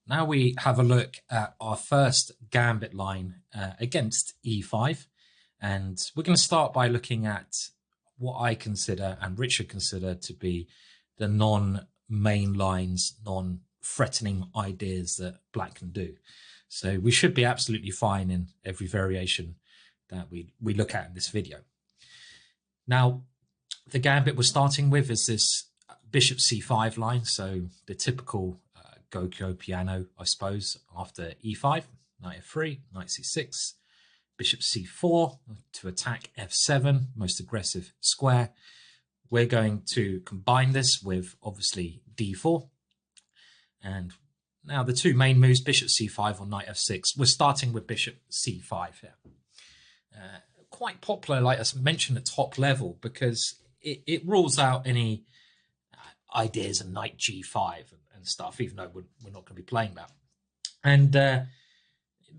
Now we have a look at our first gambit line against e5, and we're going to start by looking at what I consider and Richard consider to be the non-main lines, non-threatening ideas that black can do. So we should be absolutely fine in every variation that we look at in this video. Now, the gambit we're starting with is this bishop c5 line, so the typical Gokyo piano, I suppose, after e5, knight f3, knight c6, bishop c4 to attack f7, most aggressive square. We're going to combine this with, obviously, d4. And now the two main moves, bishop c5 or knight f6. We're starting with bishop c5 here. Quite popular, like I mentioned, at top level, because it rules out any ideas of knight g5 and stuff, even though we're not going to be playing that. And the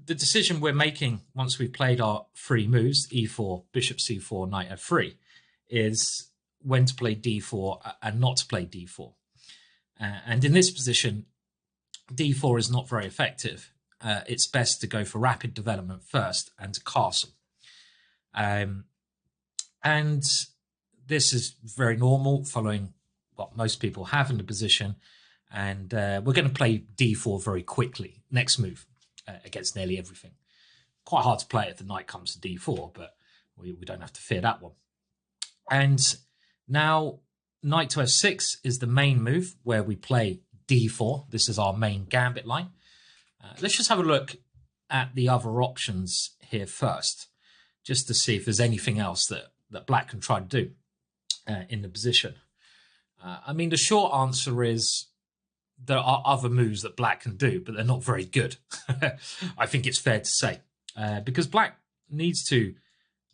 decision we're making once we've played our three moves, e4, bishop c4, knight f3, is when to play d4 and not to play d4. And in this position, d4 is not very effective. It's best to go for rapid development first and to castle. And this is very normal, following what most people have in the position. And we're going to play d4 very quickly. Next move against nearly everything. Quite hard to play if the knight comes to d4, but we don't have to fear that one. And now knight to f6 is the main move where we play d4. This is our main gambit line. Let's just have a look at the other options here first, just to see if there's anything else that black can try to do in the position. I mean, the short answer is there are other moves that black can do, but they're not very good. I think it's fair to say, because black needs to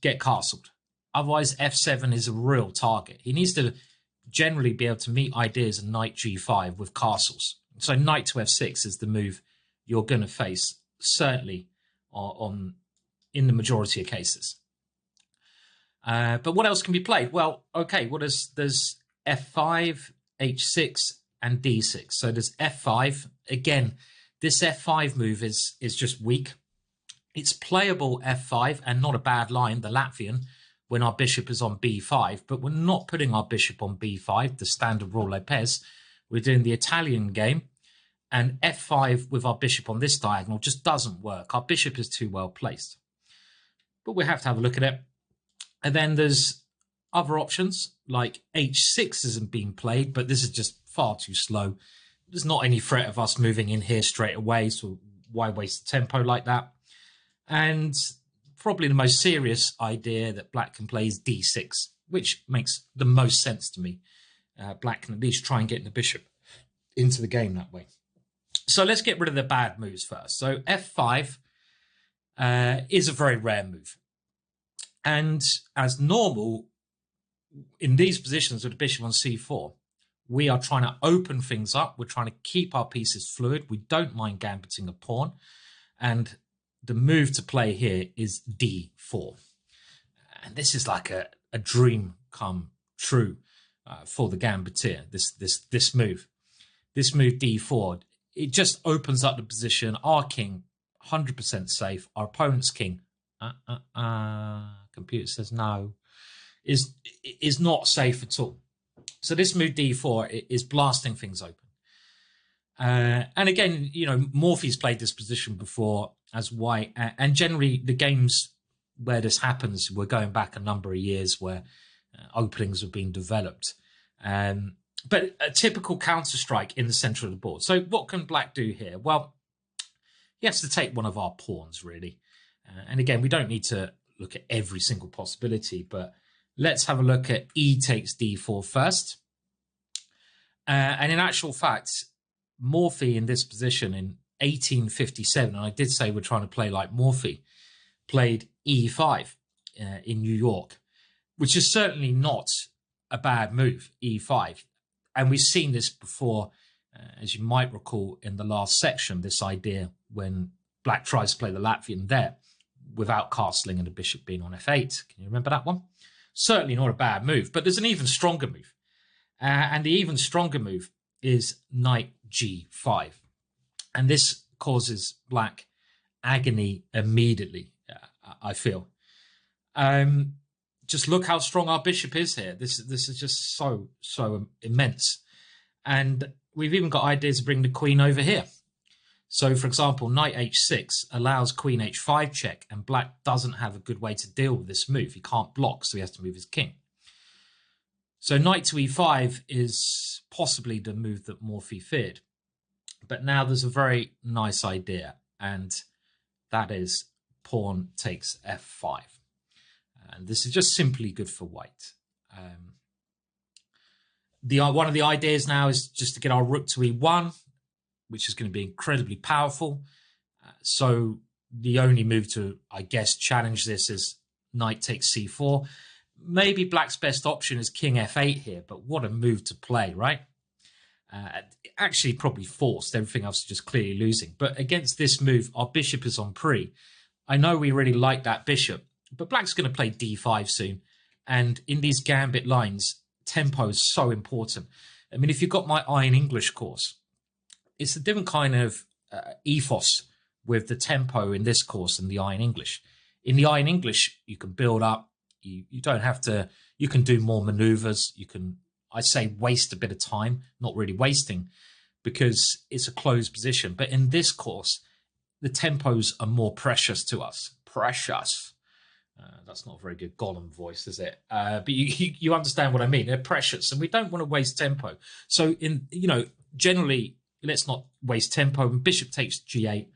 get castled. Otherwise, f7 is a real target. He needs to generally be able to meet ideas of knight g5 with castles. So knight to f6 is the move you're going to face, certainly in the majority of cases. But what else can be played? Well, okay, there's f5, h6, and d6. So there's f5. Again, this f5 move is just weak. It's playable f5 and not a bad line, the Latvian, when our bishop is on b5, but we're not putting our bishop on b5, the standard rule Lopez. We're doing the Italian game, and f5 with our bishop on this diagonal just doesn't work. Our bishop is too well placed. But we have to have a look at it. And then there's other options, like h6 isn't being played, but this is just far too slow. There's not any threat of us moving in here straight away, so why waste the tempo like that? And probably the most serious idea that black can play is d6, which makes the most sense to me. Black can at least try and get the bishop into the game that way. So let's get rid of the bad moves first. So f5 is a very rare move. And as normal, in these positions with the bishop on c4, we are trying to open things up. We're trying to keep our pieces fluid. We don't mind gambiting a pawn. And the move to play here is d4. And this is like a dream come true for the gambiteer, this move. This move d4, it just opens up the position. Our king, 100% safe. Our opponent's king, computer says no, is not safe at all. So this move d4 is blasting things open. And again, you know, Morphy's played this position before as white. And generally, the games where this happens, we're going back a number of years where openings have been developed. But a typical counter-strike in the center of the board. So what can black do here? Well, he has to take one of our pawns, really. And again, we don't need to look at every single possibility, but let's have a look at e takes d4 first. And in actual fact, Morphy in this position in 1857, and I did say we're trying to play like Morphy, played e5 in New York, which is certainly not a bad move, e5. And we've seen this before, as you might recall in the last section, this idea when black tries to play the Latvian there without castling and the bishop being on f8. Can you remember that one? Certainly not a bad move, but there's an even stronger move. And the even stronger move is knight g5. And this causes black agony immediately, I feel. Just look how strong our bishop is here. This is just so immense. And we've even got ideas to bring the queen over here. So, for example, knight h6 allows queen h5 check, and black doesn't have a good way to deal with this move. He can't block, so he has to move his king. So knight to e5 is possibly the move that Morphy feared. But now there's a very nice idea, and that is pawn takes f5. And this is just simply good for white. One of the ideas now is just to get our rook to e1, which is going to be incredibly powerful. So the only move to, I guess, challenge this is knight takes c4. Maybe black's best option is king f8 here, but what a move to play, right? Actually, probably forced. Everything else is just clearly losing. But against this move, our bishop is on pre. I know we really like that bishop, but black's going to play d5 soon. And in these gambit lines, tempo is so important. I mean, if you've got my Iron English course, it's a different kind of ethos with the tempo in this course and the Iron English. In the Iron English, you can build up. You don't have to. You can do more maneuvers. You can, I say, waste a bit of time. Not really wasting, because it's a closed position. But in this course, the tempos are more precious to us. Precious. That's not a very good Gollum voice, is it? But you understand what I mean. They're precious, and we don't want to waste tempo. So generally, let's not waste tempo. And bishop takes g8,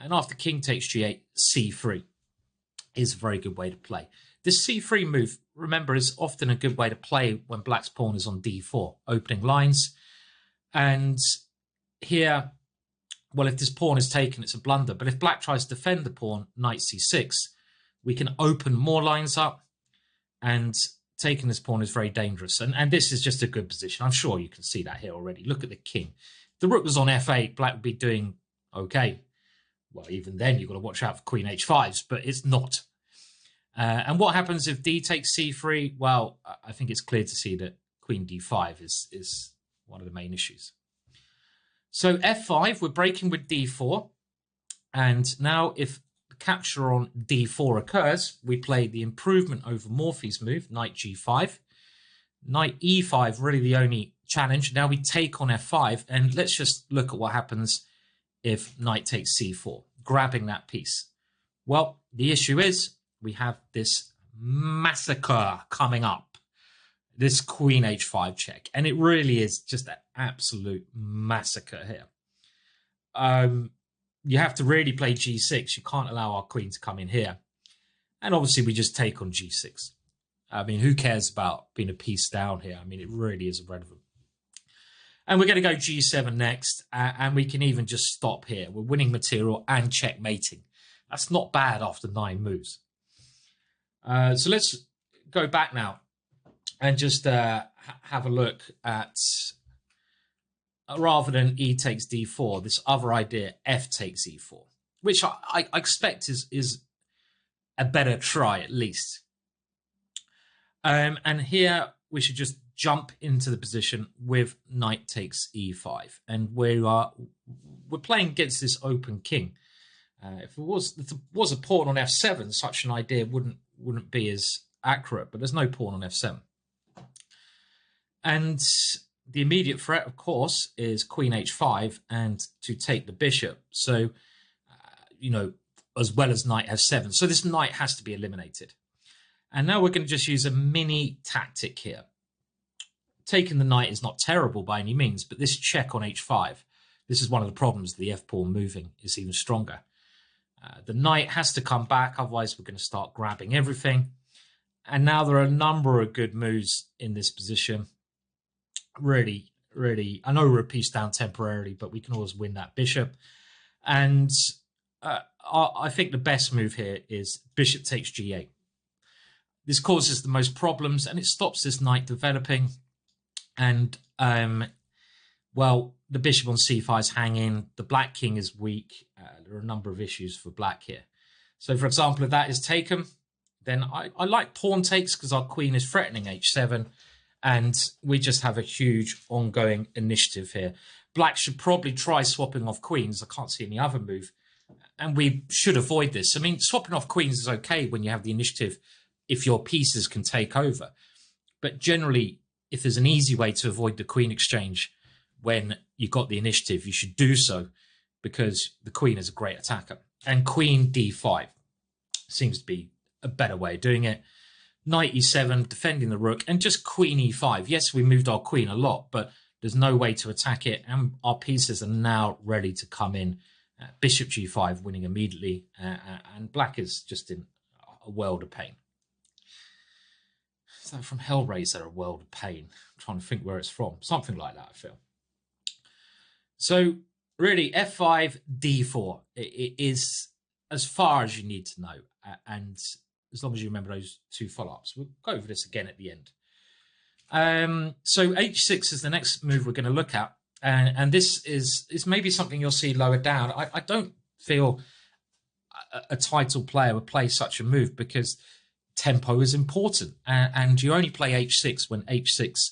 and after king takes g8, c3 is a very good way to play. This c3 move, remember, is often a good way to play when black's pawn is on d4, opening lines. And here, well, if this pawn is taken, it's a blunder. But if black tries to defend the pawn, knight c6, we can open more lines up, and taking this pawn is very dangerous. And this is just a good position. I'm sure you can see that here already. Look at the king. If the rook was on f8, black would be doing okay. Well, even then, you've got to watch out for queen h5s, but it's not. And what happens if d takes c3? Well, I think it's clear to see that queen d5 is one of the main issues. So f5, we're breaking with d4. And now if the capture on d4 occurs, we play the improvement over Morphy's move, knight g5. Knight e5, really the only challenge. Now we take on f5, and let's just look at what happens if knight takes c4, grabbing that piece. Well, the issue is we have this massacre coming up, this queen h5 check, and it really is just an absolute massacre here. You have to really play g6. You can't allow our queen to come in here. And obviously we just take on g6. I mean, who cares about being a piece down here? I mean, it really is irrelevant. And we're going to go g7 next, and we can even just stop here. We're winning material and checkmating. That's not bad after 9 moves. So let's go back now and just have a look at, rather than e takes d4, this other idea, f takes e4, which I expect is a better try at least. And here we should just jump into the position with knight takes e5, and we're playing against this open king. If there was a pawn on f7, such an idea wouldn't be as accurate, but there's no pawn on f7. And the immediate threat, of course, is queen h5 and to take the bishop. So, as well as knight f7. So this knight has to be eliminated. And now we're going to just use a mini tactic here. Taking the knight is not terrible by any means, but this check on h5, this is one of the problems. The f-pawn moving is even stronger. The knight has to come back, otherwise we're going to start grabbing everything. And now there are a number of good moves in this position. Really, I know we're a piece down temporarily, but we can always win that bishop. And I think the best move here is bishop takes g8. This causes the most problems, and it stops this knight developing. And, well, the bishop on c5 is hanging. The black king is weak. There are a number of issues for black here. So, for example, if that is taken, then I like pawn takes because our queen is threatening h7. And we just have a huge ongoing initiative here. black should probably try swapping off queens. I can't see any other move. And we should avoid this. I mean, swapping off queens is okay when you have the initiative if your pieces can take over. But generally, if there's an easy way to avoid the queen exchange when you've got the initiative, you should do so because the queen is a great attacker. And queen d5 seems to be a better way of doing it. Knight e7, defending the rook, and just queen e5. Yes, we moved our queen a lot, but there's no way to attack it. And our pieces are now ready to come in. Bishop g5 winning immediately. And black is just in a world of pain. Is that from Hellraiser, a world of pain? I'm trying to think where it's from. Something like that, I feel. So really, f5, d4. It is as far as you need to know. And as long as you remember those two follow-ups. We'll go over this again at the end. So h6 is the next move we're going to look at. And this is maybe something you'll see lower down. I don't feel a title player would play such a move because tempo is important. And you only play h6 when h6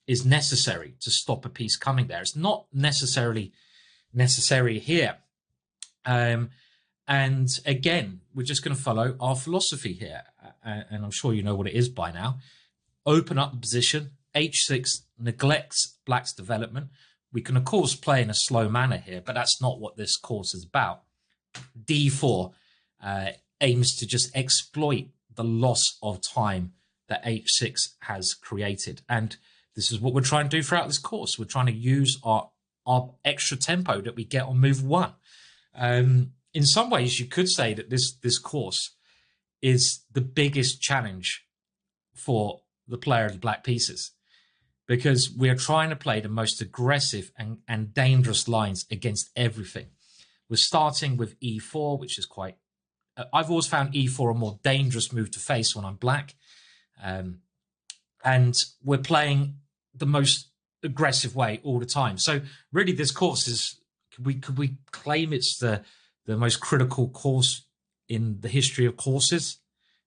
is necessary to stop a piece coming there. It's not necessarily necessary here. And again, we're just going to follow our philosophy here. And I'm sure you know what it is by now. Open up the position. h6 neglects black's development. We can, of course, play in a slow manner here, but that's not what this course is about. d4 aims to just exploit the loss of time that h6 has created. And this is what we're trying to do throughout this course. We're trying to use our extra tempo that we get on move one. In some ways, you could say that this course is the biggest challenge for the player of the black pieces, because we are trying to play the most aggressive and dangerous lines against everything. We're starting with e4, which is quite... I've always found e4 a more dangerous move to face when I'm black. And we're playing the most aggressive way all the time. So really this course is... Could we claim it's the most critical course in the history of courses?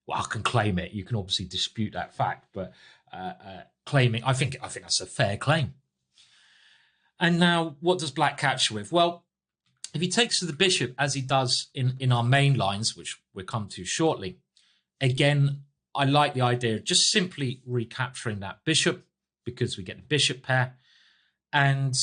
Well, I can claim it. You can obviously dispute that fact, but claiming, I think that's a fair claim. And now, what does black capture with? Well, if he takes to the bishop, as he does in our main lines, which we'll come to shortly, again, I like the idea of just simply recapturing that bishop because we get the bishop pair. And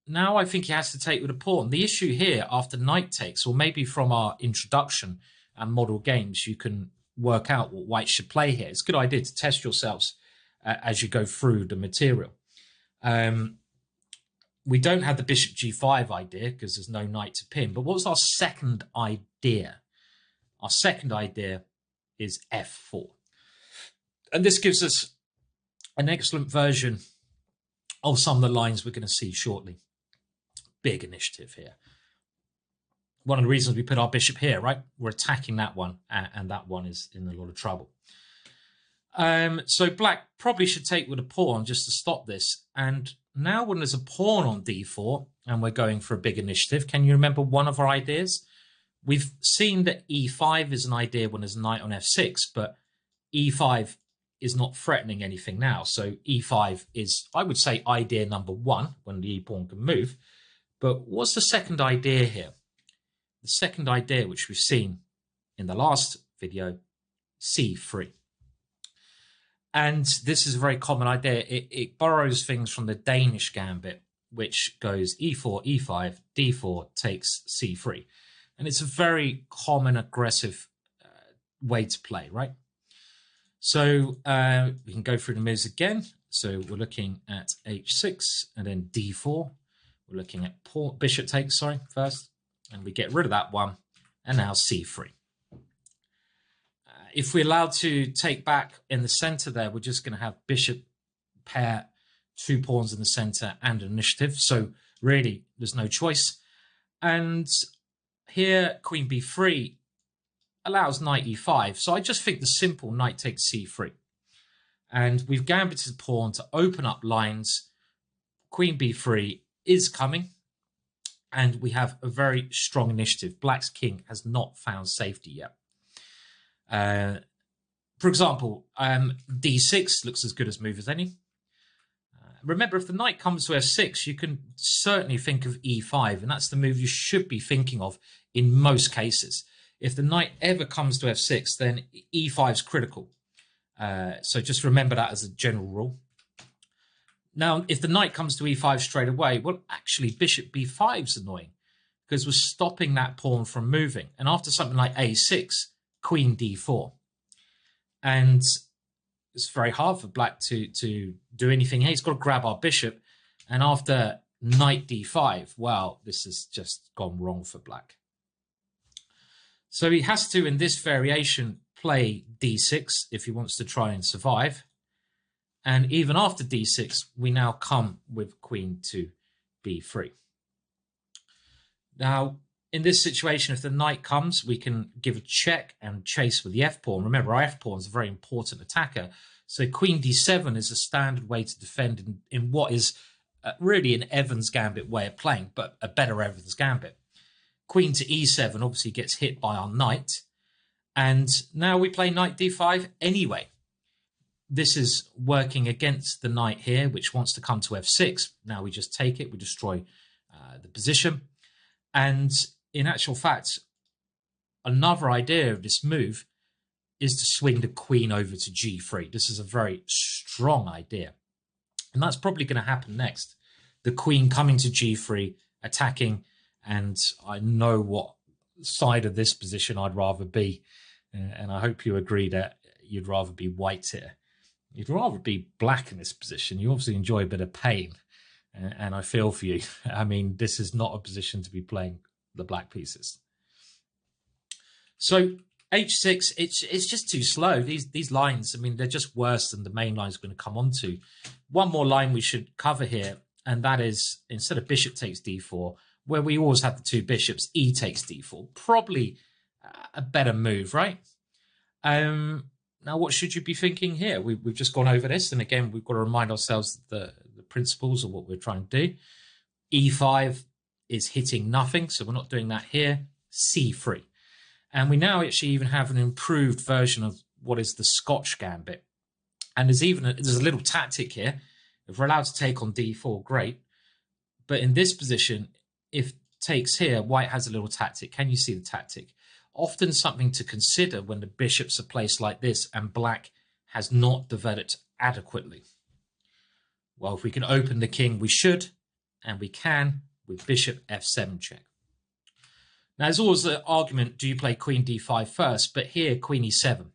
now I think he has to take with a pawn. The issue here after knight takes, or maybe from our introduction and model games, you can work out what white should play here. It's a good idea to test yourselves as you go through the material. We don't have the bishop g5 idea because there's no knight to pin. But what's our second idea? Our second idea is f4. And this gives us an excellent version of some of the lines we're going to see shortly. Big initiative here. One of the reasons we put our bishop here, right? We're attacking that one, and that one is in a lot of trouble. So black probably should take with a pawn just to stop this. And now when there's a pawn on d4 and we're going for a big initiative, can you remember one of our ideas? We've seen that e5 is an idea when there's a knight on f6, but e5 is not threatening anything now. So e5 is, I would say, idea number one when the e-pawn can move. But what's the second idea here? The second idea, which we've seen in the last video, c3. And this is a very common idea. It borrows things from the Danish gambit, which goes e4, e5, d4 takes c3. And it's a very common aggressive way to play, right? So we can go through the moves again. So we're looking at h6 and then d4. We're looking at bishop takes, first. And we get rid of that one. And now c3. If we're allowed to take back in the center there, we're just going to have bishop pair, 2 pawns in the center and an initiative. So really, there's no choice. And here, queen b3 allows knight e5. So I just think the simple knight takes c3. And we've gambited the pawn to open up lines. Queen b3 is coming. And we have a very strong initiative. Black's king has not found safety yet. For example, d6 looks as good as move as any. Remember, if the knight comes to f6, you can certainly think of e5, and that's the move you should be thinking of in most cases. If the knight ever comes to f6, then e5 is critical. So just remember that as a general rule. Now, if the knight comes to e5 straight away, well, actually, bishop b5 is annoying because we're stopping that pawn from moving. And after something like a6, queen d4. And it's very hard for black to do anything here. He's got to grab our bishop. And after knight d5, well, this has just gone wrong for black. So he has to, in this variation, play d6 if he wants to try and survive. And even after d6, we now come with queen to b3. Now, in this situation, if the knight comes, we can give a check and chase with the f-pawn. Remember, our f-pawn is a very important attacker. So queen d7 is a standard way to defend in what is really an Evans Gambit way of playing, but a better Evans Gambit. Queen to e7 obviously gets hit by our knight. And now we play knight d5 anyway. This is working against the knight here, which wants to come to f6. Now we just take it, we destroy the position. And in actual fact, another idea of this move is to swing the queen over to g3. This is a very strong idea. And that's probably going to happen next. The queen coming to g3, attacking, and I know what side of this position I'd rather be. And I hope you agree that you'd rather be white here. You'd rather be black in this position. You obviously enjoy a bit of pain. And I feel for you. I mean, this is not a position to be playing the black pieces. So h6, it's just too slow. These lines, I mean, they're just worse than the main lines we're going to come on to. One more line we should cover here, and that is instead of bishop takes d4, where we always have the two bishops, e takes d4. Probably a better move, right? Now, what should you be thinking here? We've just gone over this, and again, we've got to remind ourselves the principles of what we're trying to do. e5 is hitting nothing, so we're not doing that here. c3. And we now actually even have an improved version of what is the Scotch Gambit. And there's a little tactic here. If we're allowed to take on d4, great. But in this position, if takes here, white has a little tactic. Can you see the tactic? Often something to consider when the bishops are placed like this and black has not developed adequately. Well, if we can open the king, we should, and we can with bishop f7 check. Now, there's always the argument, do you play queen d5 first? But here, queen e7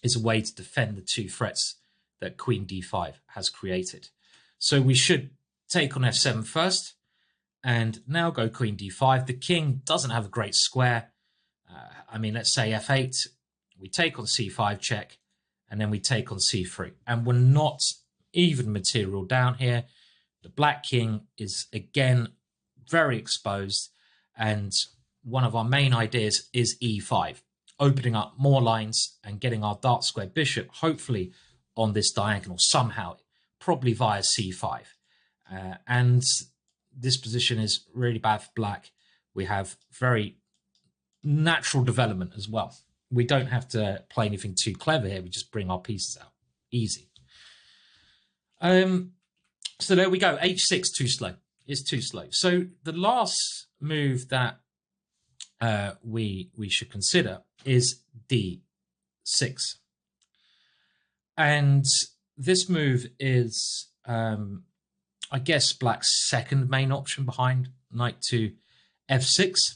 is a way to defend the two threats that queen d5 has created. So we should take on f7 first, and now go queen d5. The king doesn't have a great square. I mean, let's say f8, we take on c5 check, and then we take on c3. And we're not even material down here. The black king is, again, very exposed. And one of our main ideas is e5, opening up more lines and getting our dark square bishop, hopefully on this diagonal somehow, probably via c5. And this position is really bad for black. We have very natural development as well. We don't have to play anything too clever here. We just bring our pieces out. Easy. So there we go. h6, too slow. It's too slow. So the last move that we should consider is d6. And this move is, I guess, black's second main option behind knight to f6.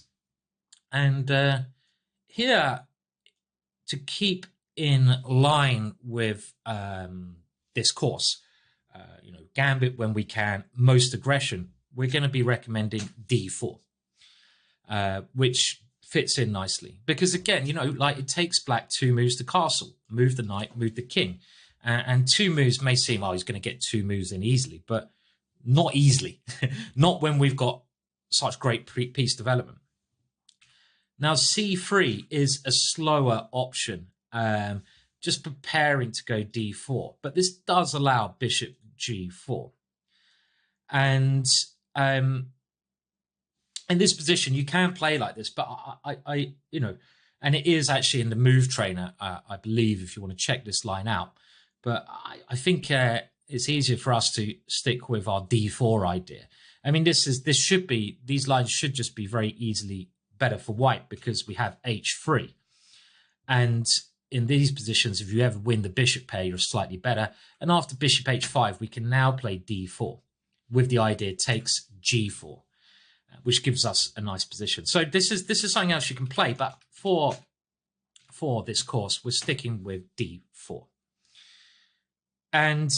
And here, to keep in line with this course, gambit when we can, most aggression, we're going to be recommending d4, which fits in nicely. Because again, like it takes black 2 moves to castle, move the knight, move the king. And 2 moves may seem, oh, he's going to get 2 moves in easily, but not easily. Not when we've got such great piece development. Now, c3 is a slower option, just preparing to go d4. But this does allow bishop g4. And in this position, you can play like this. But and it is actually in the move trainer, I believe, if you want to check this line out. But I think it's easier for us to stick with our d4 idea. I mean, these lines should just be very easily better for white because we have h3. And in these positions, if you ever win the bishop pair, you're slightly better. And after bishop h5, we can now play d4 with the idea takes g4, which gives us a nice position. So this is something else you can play, but for this course, we're sticking with d4. And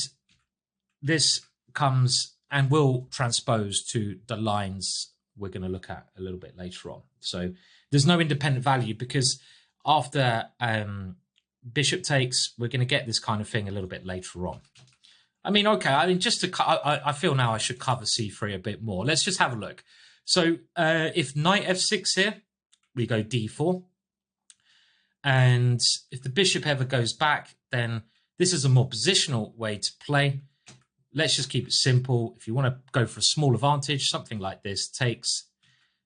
this comes and will transpose to the lines we're going to look at a little bit later on. So there's no independent value because after bishop takes, we're going to get this kind of thing a little bit later on. I mean, okay, I mean, just to I feel now I should cover c3 a bit more. Let's just have a look. So if knight f6 here, we go d4. And if the bishop ever goes back, then this is a more positional way to play. Let's just keep it simple. If you want to go for a small advantage, something like this takes.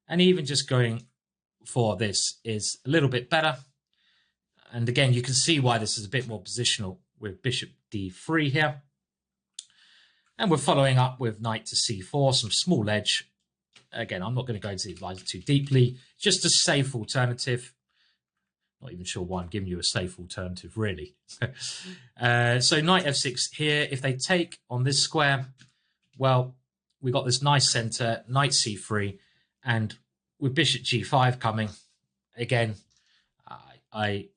And even just going for this is a little bit better. And again, you can see why this is a bit more positional with bishop d3 here. And we're following up with knight to c4, some small edge. Again, I'm not going to go into these lines too deeply. Just a safe alternative. Not even sure why I'm giving you a safe alternative, really. So knight f6 here. If they take on this square, well, we got this nice center, knight c3, and with bishop g5 coming, again, I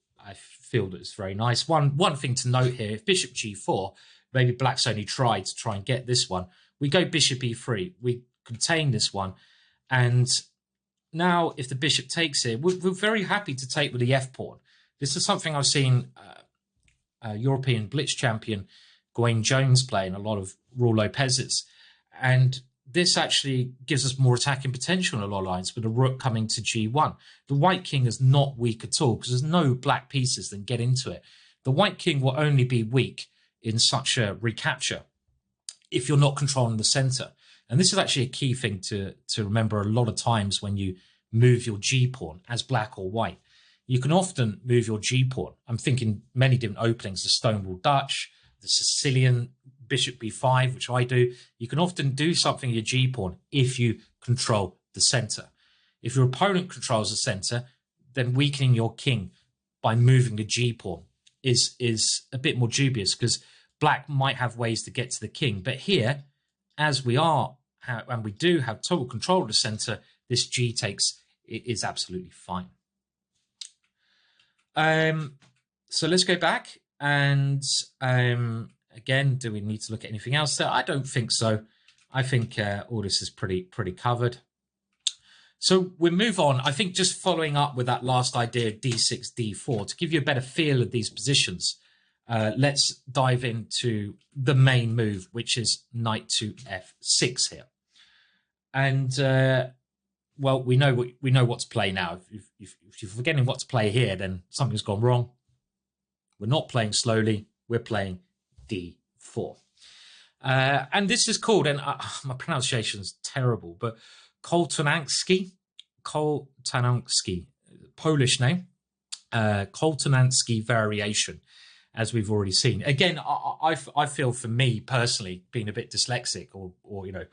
feel that it's very nice. One thing to note here, if bishop g4, maybe black's only tried to try and get this one, we go bishop e3, we contain this one, and now if the bishop takes here, we're very happy to take with the f-pawn. This is something I've seen European blitz champion Gawain Jones play, and a lot of Raul Lopez's, and this actually gives us more attacking potential in a lot of lines with the rook coming to g1. The white king is not weak at all because there's no black pieces that get into it. The white king will only be weak in such a recapture if you're not controlling the center. And this is actually a key thing to remember a lot of times when you move your g-pawn as black or white. You can often move your g-pawn. I'm thinking many different openings, the Stonewall Dutch, the Sicilian, bishop b5, which I do. You can often do something with your g-pawn if you control the center. If your opponent controls the center, then weakening your king by moving the g-pawn is a bit more dubious because black might have ways to get to the king. But here, as we are, and we do have total control of the center, this g takes is absolutely fine. So let's go back and again, do we need to look at anything else there? I don't think so. I think all this is pretty covered. So we move on. I think just following up with that last idea of d6, d4, to give you a better feel of these positions, let's dive into the main move, which is knight to f6 here. And well, we know what to play now. If you're forgetting what to play here, then something's gone wrong. We're not playing slowly. We're playing d4. And this is called, and my pronunciation is terrible, but Koltonansky, Polish name, Koltonansky variation, as we've already seen. Again, I feel for me personally, being a bit dyslexic, or you know,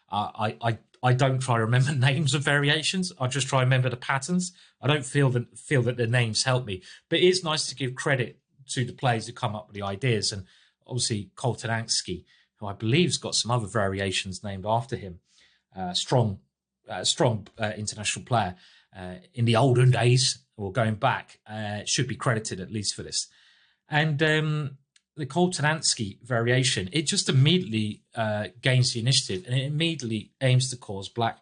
I don't try to remember names of variations. I just try to remember the patterns. I don't feel that the names help me, but it is nice to give credit to the players who come up with the ideas. And obviously Koltonansky, who I believe has got some other variations named after him, strong international player in the olden days, or going back, should be credited at least for this. And the Koltonansky variation, it just immediately gains the initiative, and it immediately aims to cause black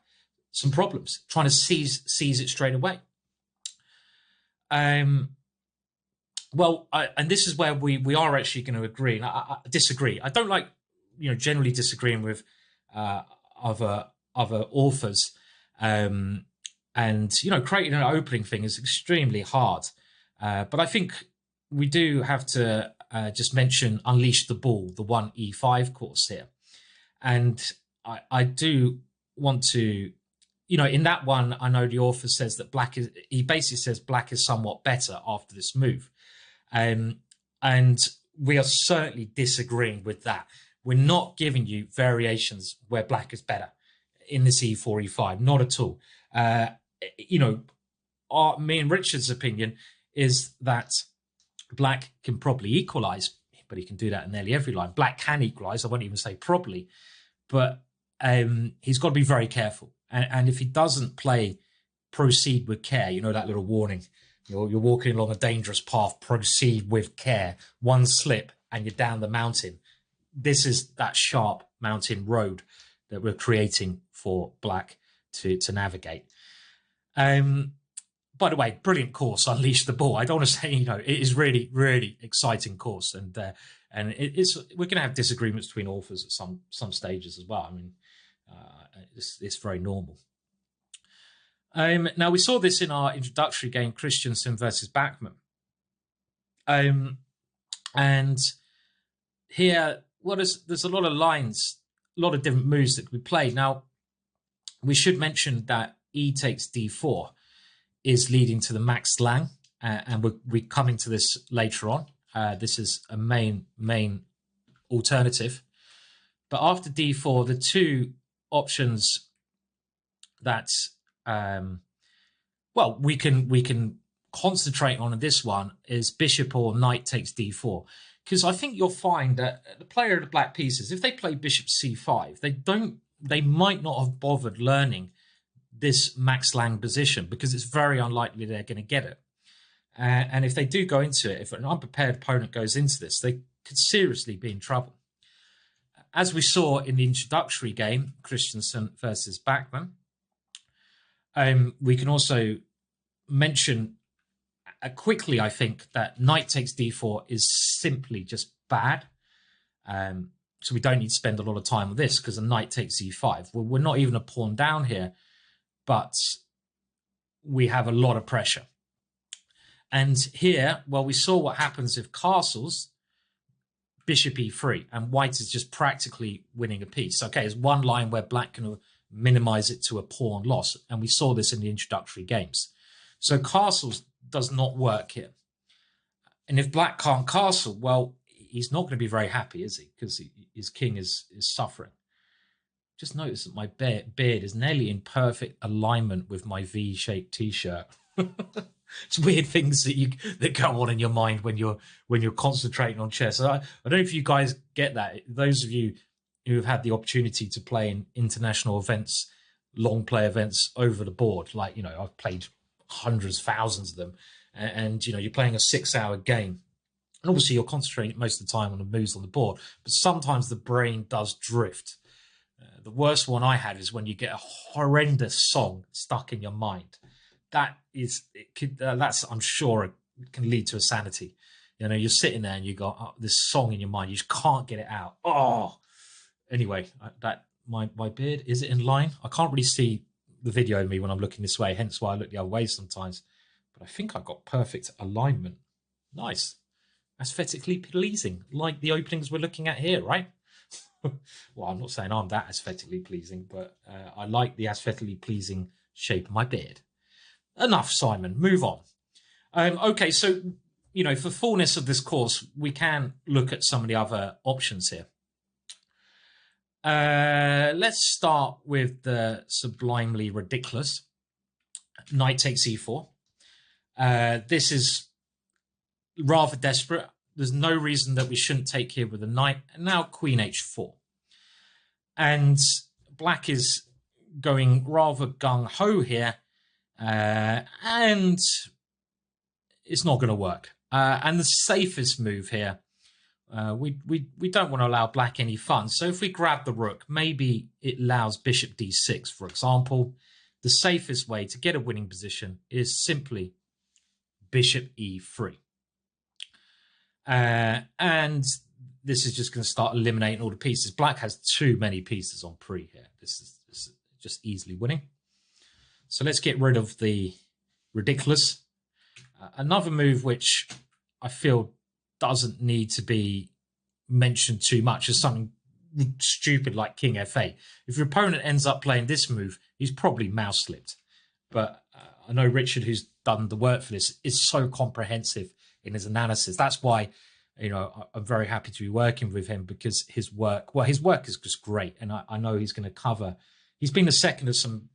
some problems, trying to seize it straight away. Well, and this is where we are actually going to agree, and I disagree. I don't like, generally disagreeing with other authors, and creating an opening thing is extremely hard. But I think we do have to just mention Unleash the Ball, the 1E5 course here, and I do want to, in that one, I know the author says that he basically says black is somewhat better after this move. And we are certainly disagreeing with that. We're not giving you variations where black is better in this e4, e5, not at all. You know, me and Richard's opinion is that black can probably equalize, but he can do that in nearly every line. Black can equalize. I won't even say probably, but he's got to be very careful. And if he doesn't play proceed with care, you know, that little warning, you're walking along a dangerous path, proceed with care. One slip and you're down the mountain. This is that sharp mountain road that we're creating for black to navigate. By the way, brilliant course, Unleash the Ball. I don't want to say, you know, it is really, really exciting course, and we're going to have disagreements between authors at some stages as well. I mean, it's very normal. Now, we saw this in our introductory game, Christensen versus Bachmann. And here, there's a lot of lines, a lot of different moves that we play. Now, we should mention that E takes D4 is leading to the max lang, and we're coming to this later on. This is a main alternative. But after D4, the two options that well, we can concentrate on this one is bishop or knight takes D4, because I think you'll find that the player of the black pieces, if they play bishop C5, they might not have bothered learning this max lang position, because it's very unlikely they're going to get it. And if they do go into it, if an unprepared opponent goes into this, they could seriously be in trouble. As we saw in the introductory game, Christensen versus Bachmann, we can also mention quickly, I think, that knight takes D4 is simply just bad. So we don't need to spend a lot of time on this, because a knight takes E5. Well, we're not even a pawn down here, but we have a lot of pressure. And here, well, we saw what happens if castles, bishop E3, and white is just practically winning a piece. Okay, there's one line where black can minimize it to a pawn loss, and we saw this in the introductory games. So castles does not work here. And if black can't castle, well, he's not going to be very happy, is he? Because his king is suffering. Just notice that my beard is nearly in perfect alignment with my V-shaped t-shirt. It's weird things that go on in your mind when you're concentrating on chess. I don't know if you guys get that. Those of you who have had the opportunity to play in international events, long play events over the board, like, you know, I've played hundreds, thousands of them, and you know, you're playing a 6-hour game, and obviously you're concentrating most of the time on the moves on the board, but sometimes the brain does drift. The worst one I had is when you get a horrendous song stuck in your mind. That's, I'm sure, it can lead to insanity. You know, you're sitting there and you got this song in your mind, you just can't get it out. Oh, anyway, my beard, is it in line? I can't really see the video of me when I'm looking this way, hence why I look the other way sometimes. But I think I got perfect alignment. Nice, aesthetically pleasing, like the openings we're looking at here, right? Well, I'm not saying I'm that aesthetically pleasing, but I like the aesthetically pleasing shape of my beard. Enough, Simon. Move on. Okay, so, you know, for fullness of this course, we can look at some of the other options here. Let's start with the sublimely ridiculous. Knight takes E4. This is rather desperate. There's no reason that we shouldn't take here with a knight. And now Queen H4. And black is going rather gung-ho here. And it's not going to work. And the safest move here, we don't want to allow black any fun. So if we grab the rook, maybe it allows bishop D6, for example. The safest way to get a winning position is simply bishop E3. And this is just going to start eliminating all the pieces. Black has too many pieces on pre here. This is just easily winning. So let's get rid of the ridiculous. Another move which I feel doesn't need to be mentioned too much is something stupid like King F8. If your opponent ends up playing this move, he's probably mouse slipped. But I know Richard, who's done the work for this, is so comprehensive in his analysis. That's why You know, I'm very happy to be working with him because his work is just great. And I know he's going to cover, he's been the second of some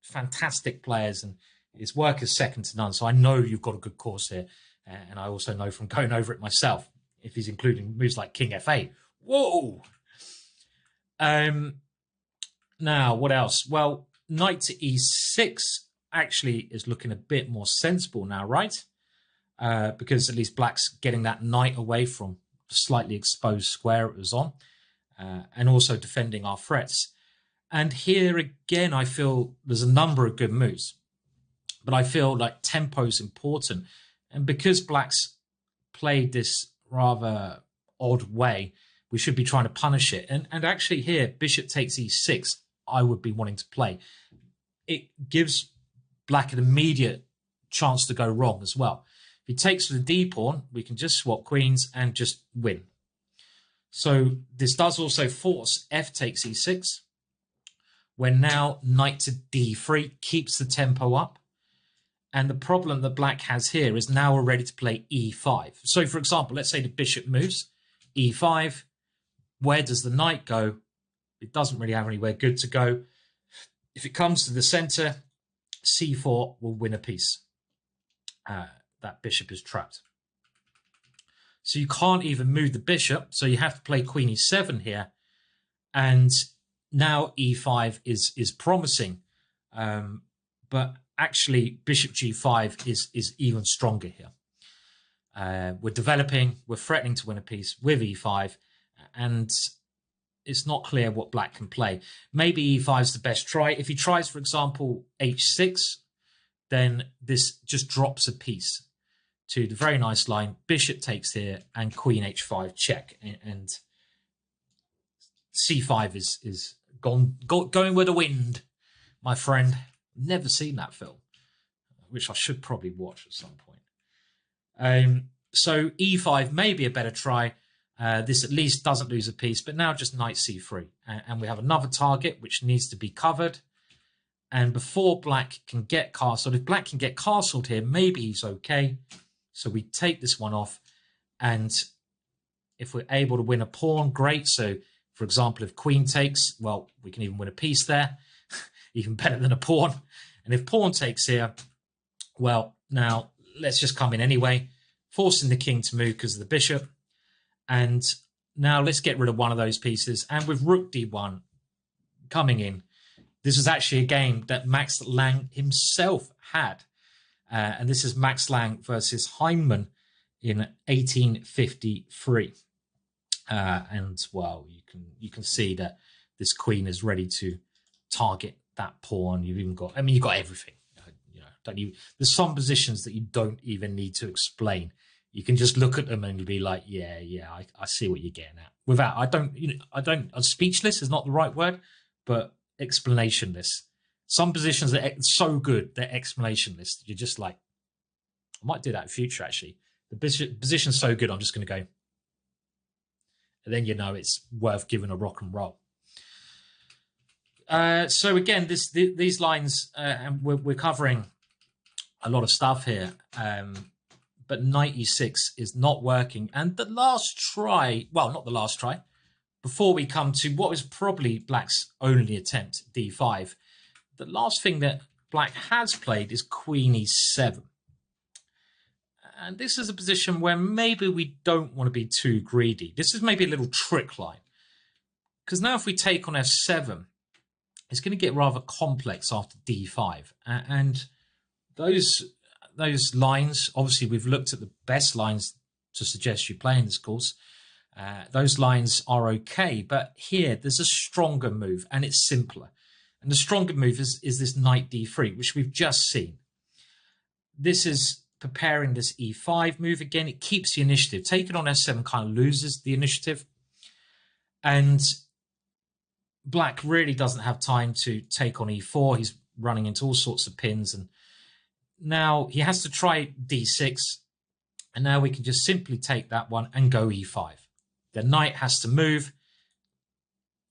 fantastic players and his work is second to none. So I know you've got a good course here. And I also know from going over it myself, if he's including moves like King F8, whoa. Now, what else? Well, knight to E6 actually is looking a bit more sensible now, right? Because at least black's getting that knight away from the slightly exposed square it was on, and also defending our threats. And here again, I feel there's a number of good moves, but I feel like tempo is important. And because black's played this rather odd way, we should be trying to punish it. And actually here, bishop takes E6, I would be wanting to play. It gives black an immediate chance to go wrong as well. If he takes the D pawn, we can just swap queens and just win. So this does also force F takes E6, where now knight to D3 keeps the tempo up. And the problem that black has here is now we're ready to play E5. So for example, let's say the bishop moves, E5, where does the knight go? It doesn't really have anywhere good to go. If it comes to the center, C4 will win a piece. That bishop is trapped. So you can't even move the bishop, so you have to play queen E7 here. And now E5 is promising, but actually bishop G5 is even stronger here. We're developing, we're threatening to win a piece with E5, and it's not clear what black can play. Maybe E5 is the best try. If he tries, for example, H6, then this just drops a piece to the very nice line. Bishop takes here and queen H5 check. And C5 is going with the wind, my friend. Never seen that film, which I should probably watch at some point. So E5 may be a better try. This at least doesn't lose a piece, but now just knight C3. And we have another target which needs to be covered. And before black can get castled, if black can get castled here, maybe he's okay. So we take this one off. And if we're able to win a pawn, great. So, for example, if queen takes, well, we can even win a piece there. Even better than a pawn. And if pawn takes here, well, now let's just come in anyway, forcing the king to move because of the bishop. And now let's get rid of one of those pieces. And with rook D1 coming in, this is actually a game that Max Lang himself had. And this is Max Lang versus Heinemann in 1853. And, well, you can see that this queen is ready to target that pawn. You've even got, I mean, you've got everything. You know, there's some positions that you don't even need to explain. You can just look at them and you'll be like, yeah, I see what you're getting at. Without, speechless is not the right word, but explanationless. Some positions are so good, they're explanationless. You're just like, I might do that in future, actually. The position's so good, I'm just going to go. And then you know it's worth giving a rock and roll. So again, these lines, and we're covering a lot of stuff here, but knight e6 is not working. And the last try, well, not the last try, before we come to what is probably black's only attempt, d5, the last thing that black has played is queen e7. And this is a position where maybe we don't want to be too greedy. This is maybe a little trick line. Because now if we take on f7, it's going to get rather complex after d5. And those lines, obviously we've looked at the best lines to suggest you play in this course. Those lines are okay, but here there's a stronger move and it's simpler. And the stronger move is this knight d3, which we've just seen. This is preparing this e5 move again. It keeps the initiative. Taking on f7 kind of loses the initiative. And black really doesn't have time to take on e4. He's running into all sorts of pins. And now he has to try d6. And now we can just simply take that one and go e5. The knight has to move.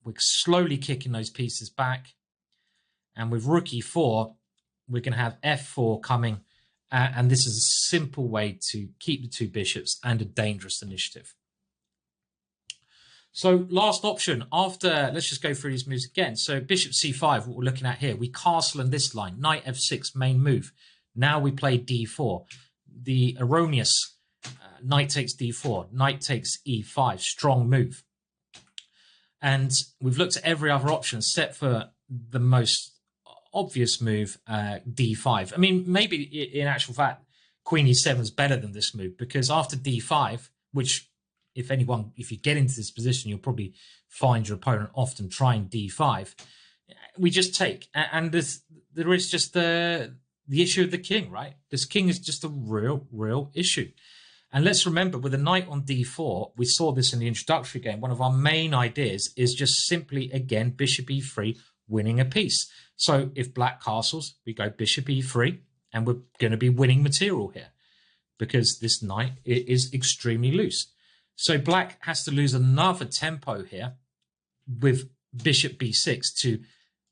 We're slowly kicking those pieces back. And with rook e4, we're going to have f4 coming And this is a simple way to keep the two bishops and a dangerous initiative. So last option after, let's just go through these moves again. So bishop c5, what we're looking at here, we castle in this line, knight f6, main move. Now we play d4. The erroneous knight takes d4, knight takes e5, strong move. And we've looked at every other option except for the most obvious move, d5. I mean, maybe in actual fact, queen e7 is better than this move, because after d5, which if you get into this position, you'll probably find your opponent often trying d5. We just take, and there is just the issue of the king, right? This king is just a real issue. And let's remember, with a knight on d4, we saw this in the introductory game. One of our main ideas is just simply, again, bishop e3, winning a piece. So if black castles, we go bishop e3, and we're going to be winning material here because this knight is extremely loose. So black has to lose another tempo here with bishop b6 to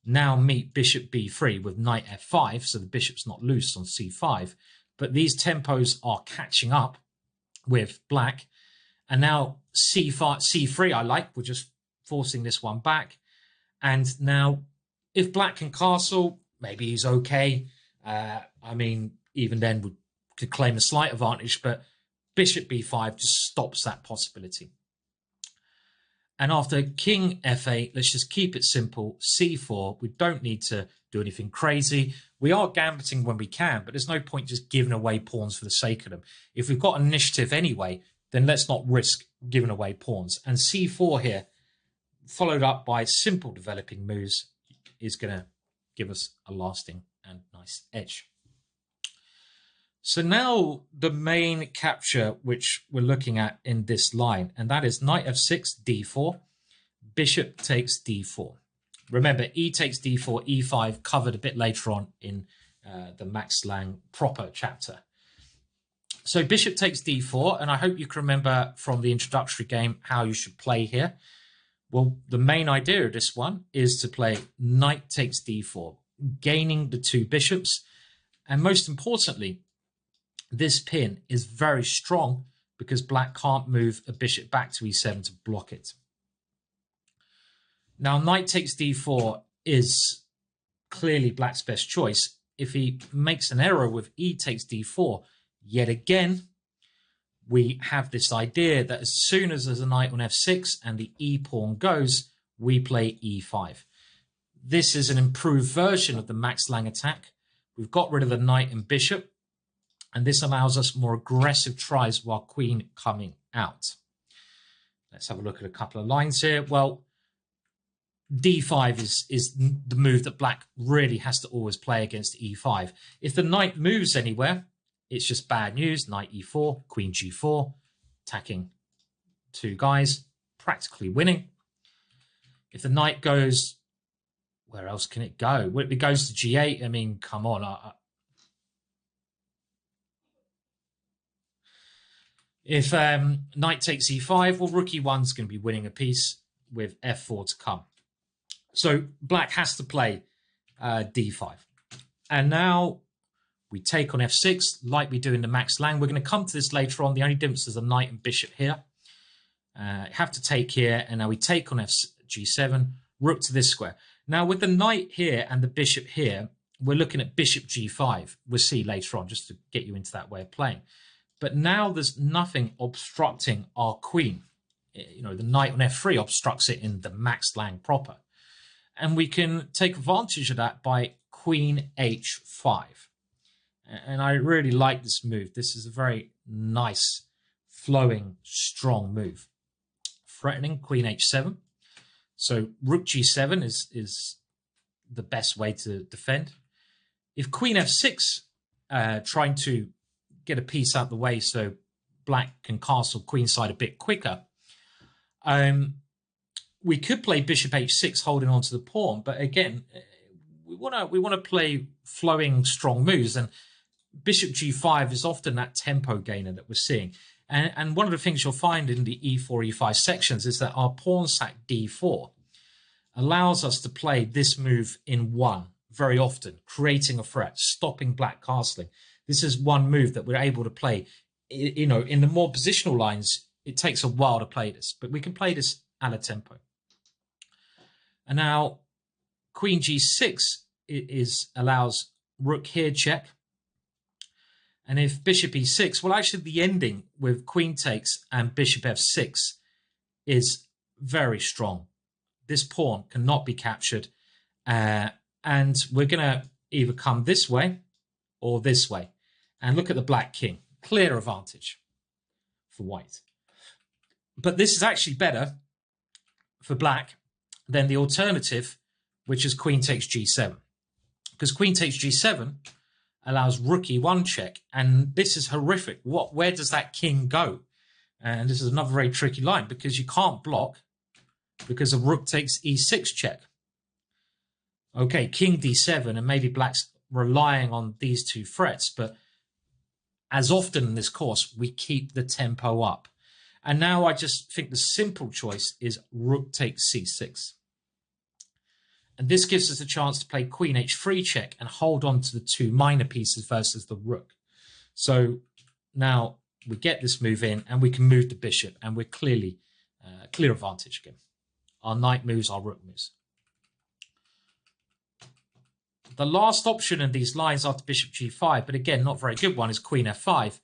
now meet bishop b3 with knight f5. So the bishop's not loose on c5, but these tempos are catching up with black. And now c5, c3 I like, we're just forcing this one back. And now if black can castle, maybe he's okay. I mean, even then we could claim a slight advantage, but bishop b5 just stops that possibility. And after king f8, let's just keep it simple. c4, we don't need to do anything crazy. We are gambiting when we can, but there's no point just giving away pawns for the sake of them. If we've got an initiative anyway, then let's not risk giving away pawns. And c4 here, followed up by simple developing moves, is going to give us a lasting and nice edge. So now the main capture which we're looking at in this line, and that is knight f6, d4, bishop takes d4. Remember, e takes d4, e5 covered a bit later on in the Max Lang proper chapter. So bishop takes d4, and I hope you can remember from the introductory game how you should play here. Well, the main idea of this one is to play knight takes d4, gaining the two bishops, and most importantly, this pin is very strong because black can't move a bishop back to e7 to block it. Now, knight takes d4 is clearly black's best choice. If he makes an error with e takes d4, yet again, we have this idea that as soon as there's a knight on f6 and the e pawn goes, we play e5. This is an improved version of the Max Lang attack. We've got rid of the knight and bishop, and this allows us more aggressive tries while queen coming out. Let's have a look at a couple of lines here. Well, d5 is the move that black really has to always play against e5. If the knight moves anywhere, it's just bad news. Knight e4, queen g4, attacking two guys, practically winning. If the knight goes, where else can it go? Well, if it goes to g8, I mean, come on. If knight takes e5, well, rook e1's going to be winning a piece with f4 to come. So black has to play d5. And now we take on f6 like we do in the Max Lang. We're going to come to this later on. The only difference is a knight and bishop here. Have to take here, and now we take on g7, rook to this square. Now with the knight here and the bishop here, we're looking at bishop g5. We'll see later on, just to get you into that way of playing. But now there's nothing obstructing our queen. You know, the knight on f3 obstructs it in the Max Lang proper. And we can take advantage of that by queen h5. And I really like this move. This is a very nice, flowing, strong move. Threatening queen h7. So rook g7 is the best way to defend. If queen f6, trying to get a piece out of the way so black can castle queenside a bit quicker, we could play bishop h6 holding on to the pawn, but again, we want to play flowing, strong moves, and bishop g5 is often that tempo gainer that we're seeing. And one of the things you'll find in the e4, e5 sections is that our pawn sack d4 allows us to play this move in one very often, creating a threat, stopping black castling. This is one move that we're able to play. You know, in the more positional lines, it takes a while to play this, but we can play this a la tempo. And now Queen G6 allows Rook here check. And if Bishop E6, well, actually the ending with Queen takes and Bishop F6 is very strong. This pawn cannot be captured. And we're going to either come this way or this way. And look at the black king. Clear advantage for white. But this is actually better for black than the alternative, which is Queen takes G7. Because Queen takes G7 allows Rook E1 check, and this is horrific. Where does that king go? And this is another very tricky line, because you can't block because of Rook takes E6 check. Okay, King D7, and maybe black's relying on these two threats, but as often in this course, we keep the tempo up. And now I just think the simple choice is Rook takes C6. And this gives us a chance to play Queen H3 check and hold on to the two minor pieces versus the Rook. So now we get this move in and we can move the bishop, and we're clearly clear advantage again. Our knight moves, our rook moves. The last option in these lines after Bishop G5, but again, not very good one, is Queen F5.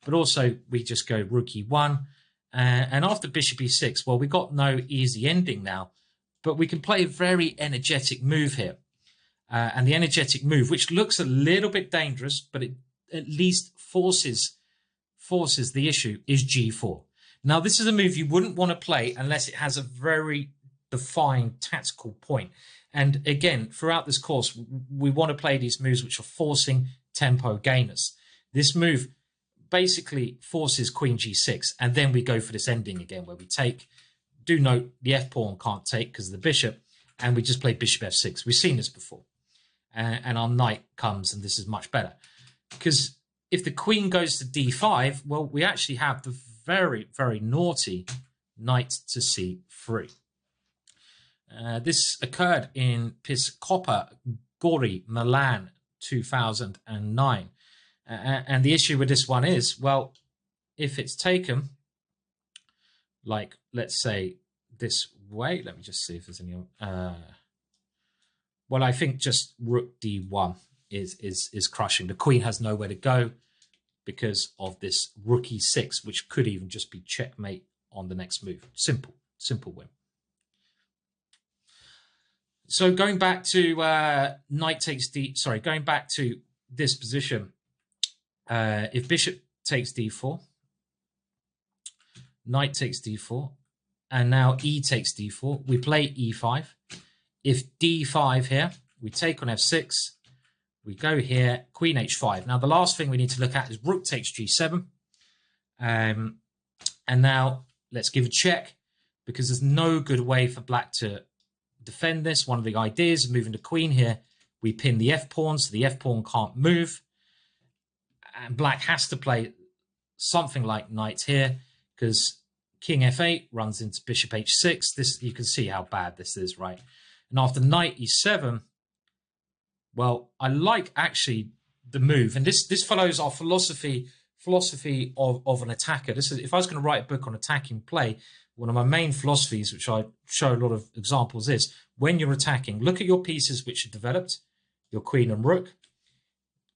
But also we just go Rook E1. And after Bishop E6, well, we got no easy ending now. But we can play a very energetic move here. And the energetic move, which looks a little bit dangerous, but it at least forces the issue, is G4. Now, this is a move you wouldn't want to play unless it has a very defined tactical point. And again, throughout this course, we want to play these moves which are forcing tempo gainers. This move basically forces Queen G6, and then we go for this ending again where we take. Do note the F pawn can't take because of the bishop, and we just play Bishop F6. We've seen this before. And our knight comes, and this is much better. Because if the queen goes to D5, well, we actually have the very, very naughty knight to C3. This occurred in Piscopo, Gori, Milan, 2009. And the issue with this one is, well, if it's taken, like, let's say this way, let me just see if there's any, well, I think just Rook D1 is crushing. The queen has nowhere to go because of this Rook E6, which could even just be checkmate on the next move. Simple win. So going back to knight takes going back to this position, if bishop takes D4, knight takes D4, and now E takes D4, we play E5. If D5 here, we take on F6, we go here, Queen H5. Now the last thing we need to look at is Rook takes G7. And now let's give a check, because there's no good way for black to defend this. One of the ideas of moving the queen here, we pin the F pawn, so the F pawn can't move. And black has to play something like knight here, because King F8 runs into Bishop H6. This, you can see how bad this is, right? And after knight E7, well, I like actually the move, and this follows our philosophy of an attacker. This is, if I was going to write a book on attacking play, one of my main philosophies, which I show a lot of examples, is when you're attacking, look at your pieces which are developed, your queen and rook.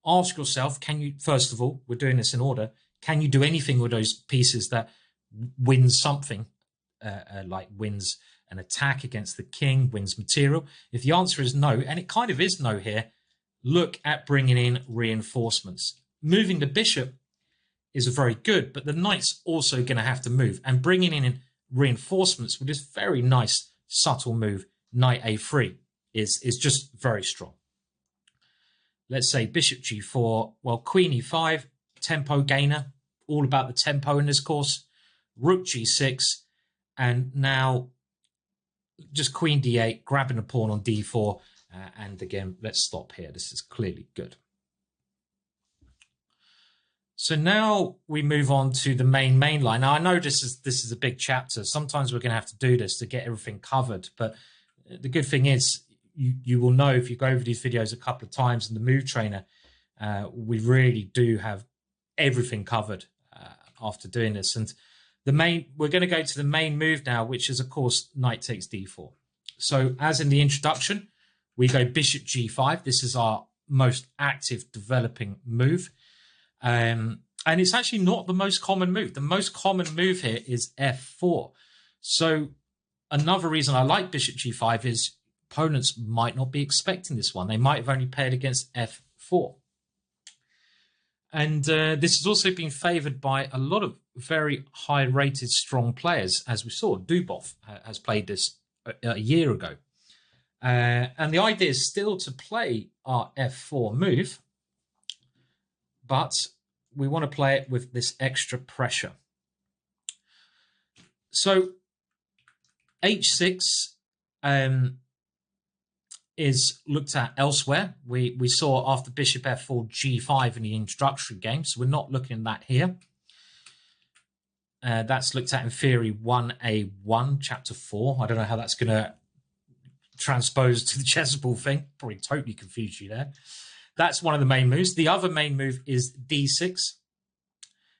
Ask yourself, can you, first of all, we're doing this in order, can you do anything with those pieces that wins something, like wins an attack against the king, wins material? If the answer is no, and it kind of is no here, look at bringing in reinforcements. Moving the bishop is very good, but the knight's also going to have to move, and bringing in reinforcements with this very nice subtle move, knight A3, is just very strong. Let's say bishop G4, well, queen E5, tempo gainer, all about the tempo in this course, rook G6, and now just queen D8, grabbing a pawn on D4, and again, let's stop here. This is clearly good. So now we move on to the main line. Now I know this is a big chapter. Sometimes we're going to have to do this to get everything covered. But the good thing is you will know if you go over these videos a couple of times in the Move Trainer, We really do have everything covered after doing this. And we're going to go to the main move now, which is, of course, knight takes d4. So as in the introduction, we go bishop g5. This is our most active developing move. And it's actually not the most common move. The most common move here is f4. So another reason I like bishop g5 is opponents might not be expecting this one. They might have only paired against f4. And this has also been favoured by a lot of very high-rated, strong players. As we saw, Dubov has played this a year ago. And the idea is still to play our f4 move, but we want to play it with this extra pressure. So h6 is looked at elsewhere. We saw after bishop f4 g5 in the introductory game, so we're not looking at that here. That's looked at in theory 1a1 chapter 4. I don't know how that's going to transpose to the chessable thing. Probably totally confused you there. That's one of the main moves. The other main move is d6.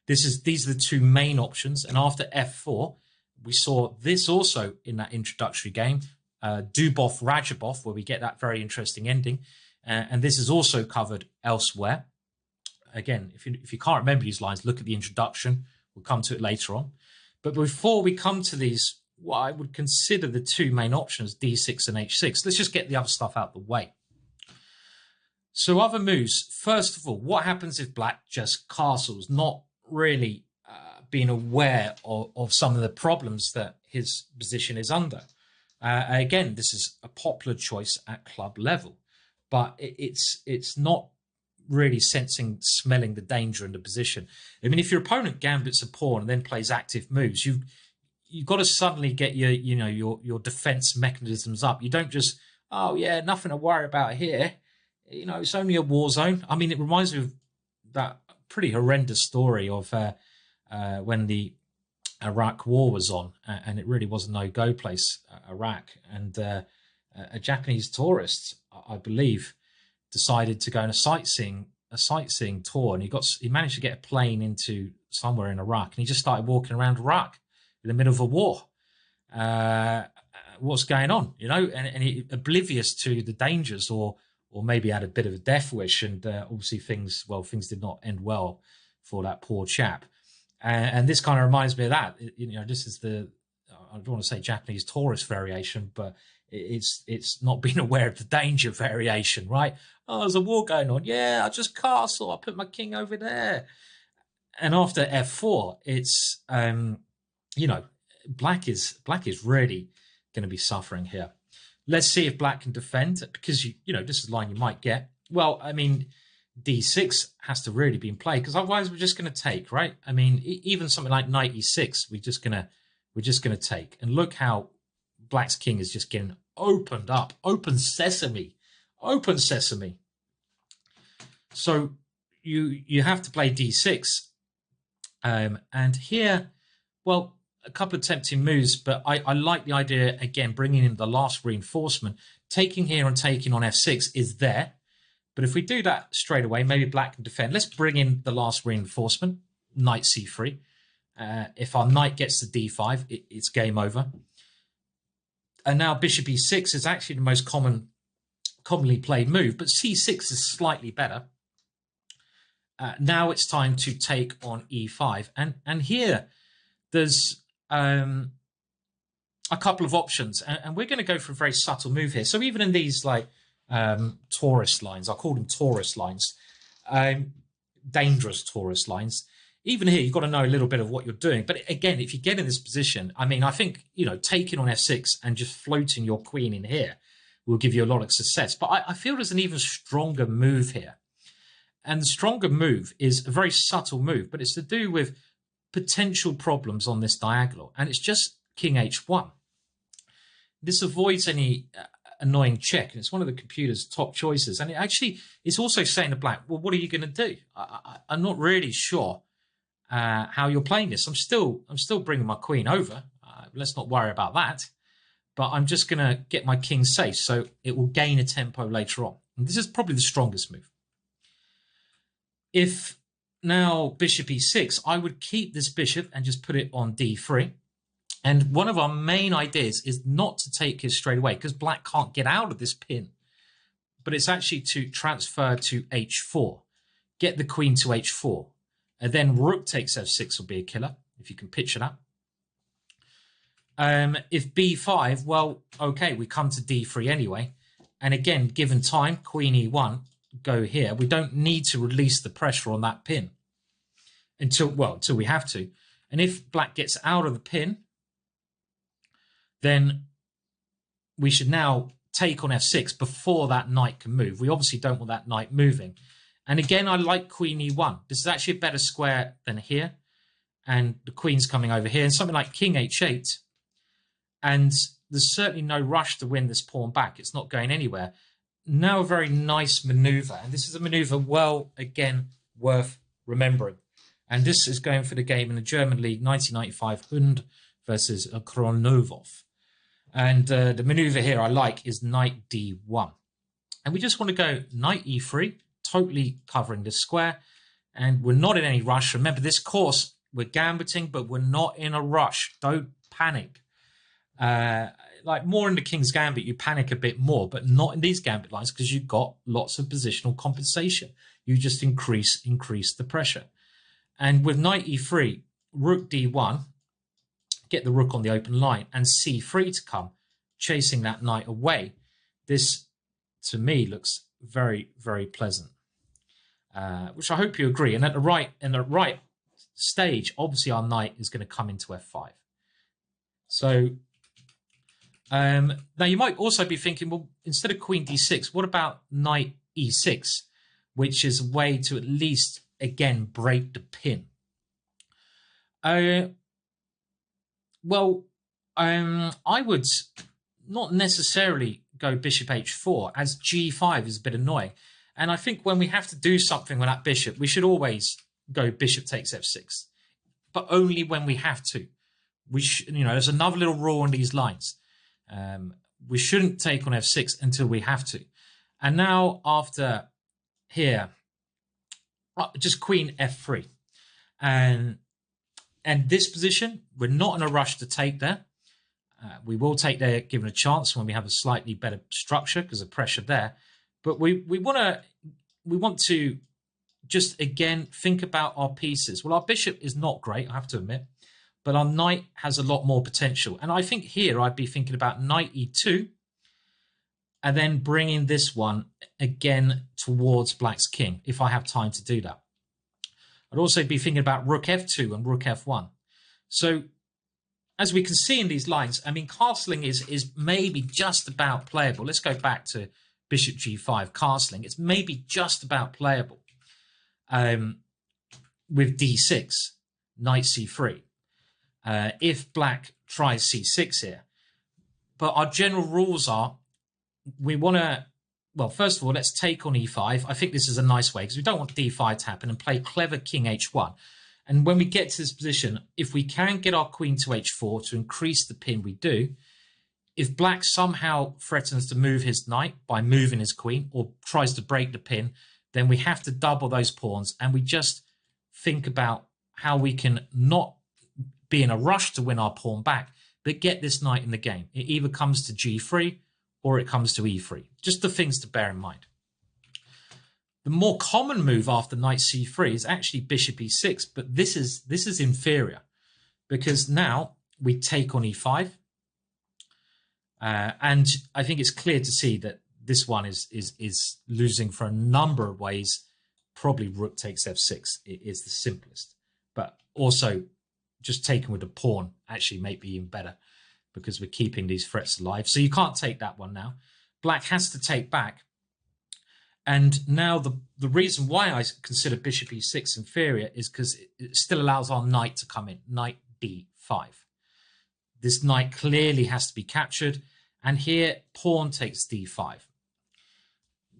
These are the two main options. And after f4, we saw this also in that introductory game. Dubov, Rajabov, where we get that very interesting ending. And this is also covered elsewhere. Again, if you can't remember these lines, look at the introduction. We'll come to it later on. But before we come to these, what I would consider the two main options, d6 and h6, let's just get the other stuff out the way. So other moves, first of all, what happens if black just castles, not really being aware of some of the problems that his position is under? Again, this is a popular choice at club level, but it's not really smelling the danger in the position. I mean, if your opponent gambits a pawn and then plays active moves, you've got to suddenly get your defense mechanisms up. You don't just, oh yeah, nothing to worry about here. It's only a war zone. I mean, it reminds me of that pretty horrendous story of when the Iraq war was on, and it really was a no-go place, Iraq. And a Japanese tourist, I believe, decided to go on a sightseeing tour, and he managed to get a plane into somewhere in Iraq, and he just started walking around Iraq in the middle of a war. What's going on, and he oblivious to the dangers, or maybe had a bit of a death wish, and obviously things did not end well for that poor chap. And this kind of reminds me of that. This is I don't want to say Japanese tourist variation, but it's not being aware of the danger variation, right? Oh, there's a war going on. Yeah, I just castle. I put my king over there. And after f4, it's black is really going to be suffering here. Let's see if black can defend, because this is a line you might get. Well, I mean, d6 has to really be in play, because otherwise we're just going to take, right? I mean, even something like knight e6, we're just going to take. And look how black's king is just getting opened up. Open sesame. So you have to play d6. And here, well, a couple of tempting moves, but I like the idea, again, bringing in the last reinforcement. Taking here and taking on f6 is there. But if we do that straight away, maybe black can defend. Let's bring in the last reinforcement, knight c3. If our knight gets to d5, it's game over. And now bishop e6 is actually the most commonly played move, but c6 is slightly better. Now it's time to take on e5. And here there's a couple of options. And we're going to go for a very subtle move here. So even in these tourist lines, I call them tourist lines, dangerous tourist lines. Even here, you've got to know a little bit of what you're doing. But again, if you get in this position, I mean, I think, taking on f6 and just floating your queen in here will give you a lot of success. But I feel there's an even stronger move here. And the stronger move is a very subtle move, but it's to do with potential problems on this diagonal. And it's just king h1. This avoids any annoying check, and it's one of the computer's top choices. And it actually is also saying to black, well, what are you going to do? I'm not really sure how you're playing this. I'm still bringing my queen over. Let's not worry about that. But I'm just going to get my king safe, so it will gain a tempo later on. And this is probably the strongest move. If now bishop e6, I would keep this bishop and just put it on d3. And one of our main ideas is not to take his straight away, because black can't get out of this pin, but it's actually to transfer to h4, get the queen to h4, and then rook takes f6 will be a killer, if you can picture that. If b5, well, okay, we come to d3 anyway. And again, given time, queen e1, go here. We don't need to release the pressure on that pin until we have to. And if black gets out of the pin, then we should now take on f6 before that knight can move. We obviously don't want that knight moving. And again, I like queen e1. This is actually a better square than here. And the queen's coming over here. And something like king h8. And there's certainly no rush to win this pawn back. It's not going anywhere. Now a very nice maneuver. And this is a maneuver, well, again, worth remembering. And this is going for the game in the German League 1995, Hund versus Kronovov. And the maneuver here I like is knight d1. And we just want to go knight e3, totally covering this square. And we're not in any rush. Remember, this course, we're gambiting, but we're not in a rush. Don't panic. Like more in the King's Gambit, you panic a bit more, but not in these Gambit lines because you've got lots of positional compensation. You just increase the pressure. And with knight e3, rook d1, get the rook on the open line, and c3 to come, chasing that knight away. This, to me, looks very, very pleasant, which I hope you agree. And at the right stage, obviously our knight is going to come into f5. So now you might also be thinking, well, instead of queen d6, what about knight e6, which is a way to at least, again, break the pin? I would not necessarily go bishop h4, as g5 is a bit annoying. And I think when we have to do something with that bishop, we should always go bishop takes f6, but only when we have to. There's another little rule on these lines. We shouldn't take on f6 until we have to. And now after here, just queen f3. And this position, we're not in a rush to take there. We will take there given a chance when we have a slightly better structure because of pressure there. But we want to just, again, think about our pieces. Well, our bishop is not great, I have to admit, but our knight has a lot more potential. And I think here I'd be thinking about knight e2 and then bringing this one again towards black's king if I have time to do that. I'd also be thinking about rook f2 and rook f1. So as we can see in these lines, I mean, castling is maybe just about playable. Let's go back to bishop g5, castling. It's maybe just about playable with d6, knight c3. If black tries c6 here. But our general rules are we want to, well, first of all, let's take on e5. I think this is a nice way because we don't want d5 to happen and play clever king h1. And when we get to this position, if we can get our queen to h4 to increase the pin, we do. If black somehow threatens to move his knight by moving his queen or tries to break the pin, then we have to double those pawns. And we just think about how we can not be in a rush to win our pawn back, but get this knight in the game. It either comes to g3 or it comes to e3. Just the things to bear in mind. The more common move after knight c3 is actually bishop e6, but this is inferior because now we take on e5. And I think it's clear to see that this one is losing for a number of ways. Probably rook takes f6 is the simplest, but also just taking with a pawn actually may be even better because we're keeping these threats alive. So you can't take that one now. Black has to take back. And now the reason why I consider bishop e6 inferior is because it still allows our knight to come in, knight b5. This knight clearly has to be captured. And here, pawn takes d5.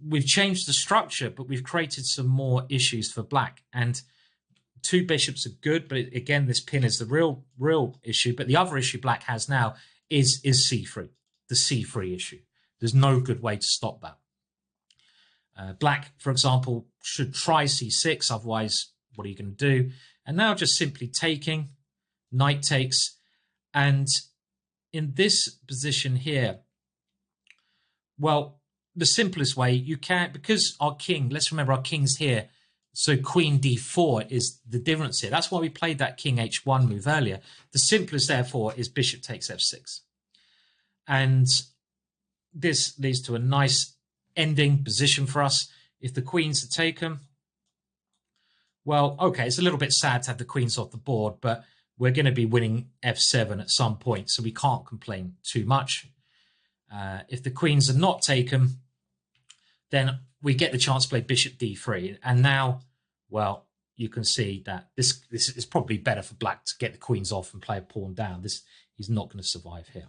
We've changed the structure, but we've created some more issues for black. And two bishops are good, but again, this pin is the real issue. But the other issue black has now is c3, the c3 issue. There's no good way to stop that. Black, for example, should try c6, otherwise what are you going to do? And now just simply taking, knight takes, and in this position here, well, the simplest way you can, because our king, let's remember our king's here, so queen d4 is the difference here. That's why we played that king h1 move earlier. The simplest, therefore, is bishop takes f6. And this leads to a nice ending position for us. If the queens are taken, well, okay, it's a little bit sad to have the queens off the board, but we're going to be winning f7 at some point, so we can't complain too much. If the queens are not taken, then we get the chance to play bishop d3. And now, well, you can see that this is probably better for black to get the queens off and play a pawn down. He's not going to survive here.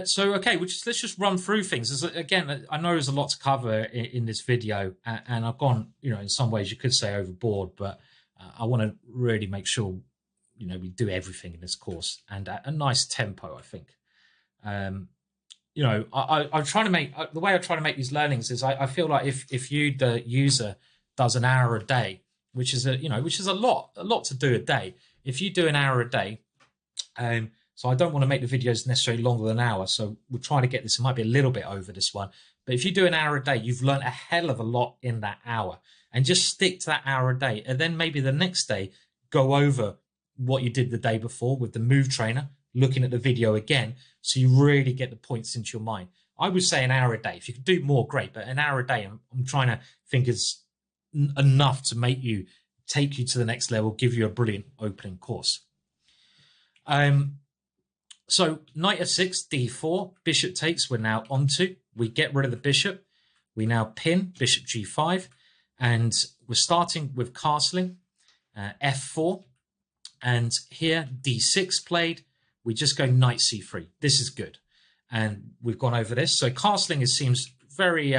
So, okay, let's just run through things. Again, I know there's a lot to cover in this video, and I've gone, in some ways you could say overboard, but I want to really make sure, we do everything in this course and at a nice tempo, I think. I'm trying to make, the way I try to make these learnings is I feel like if you, the user, does an hour a day, which is a lot to do a day. If you do an hour a day, so I don't want to make the videos necessarily longer than an hour. So we'll try to get this. It might be a little bit over this one. But if you do an hour a day, you've learned a hell of a lot in that hour. And just stick to that hour a day. And then maybe the next day, go over what you did the day before with the move trainer, looking at the video again. So you really get the points into your mind. I would say an hour a day. If you could do more, great. But an hour a day, I'm trying to think is enough to take you to the next level, give you a brilliant opening course. So knight f6, d4, bishop takes, we're now onto. We get rid of the bishop. We now pin bishop g5. And we're starting with castling, f4. And here, d6 played. We just go knight c3. This is good. And we've gone over this. So castling seems very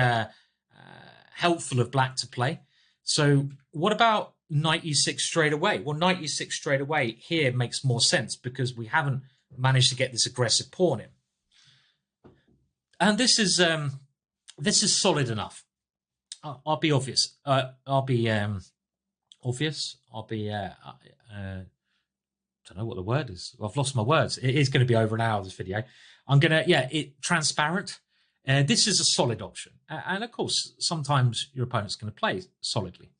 helpful of black to play. So what about knight e6 straight away? Well, knight e6 straight away here makes more sense because we haven't managed to get this aggressive pawn in. And this is solid enough. I'll be obvious. I'll be obvious. I'll be don't know what the word is. I've lost my words. It is going to be over an hour, this video. I'm going to, transparent. This is a solid option. And of course, sometimes your opponent's going to play solidly.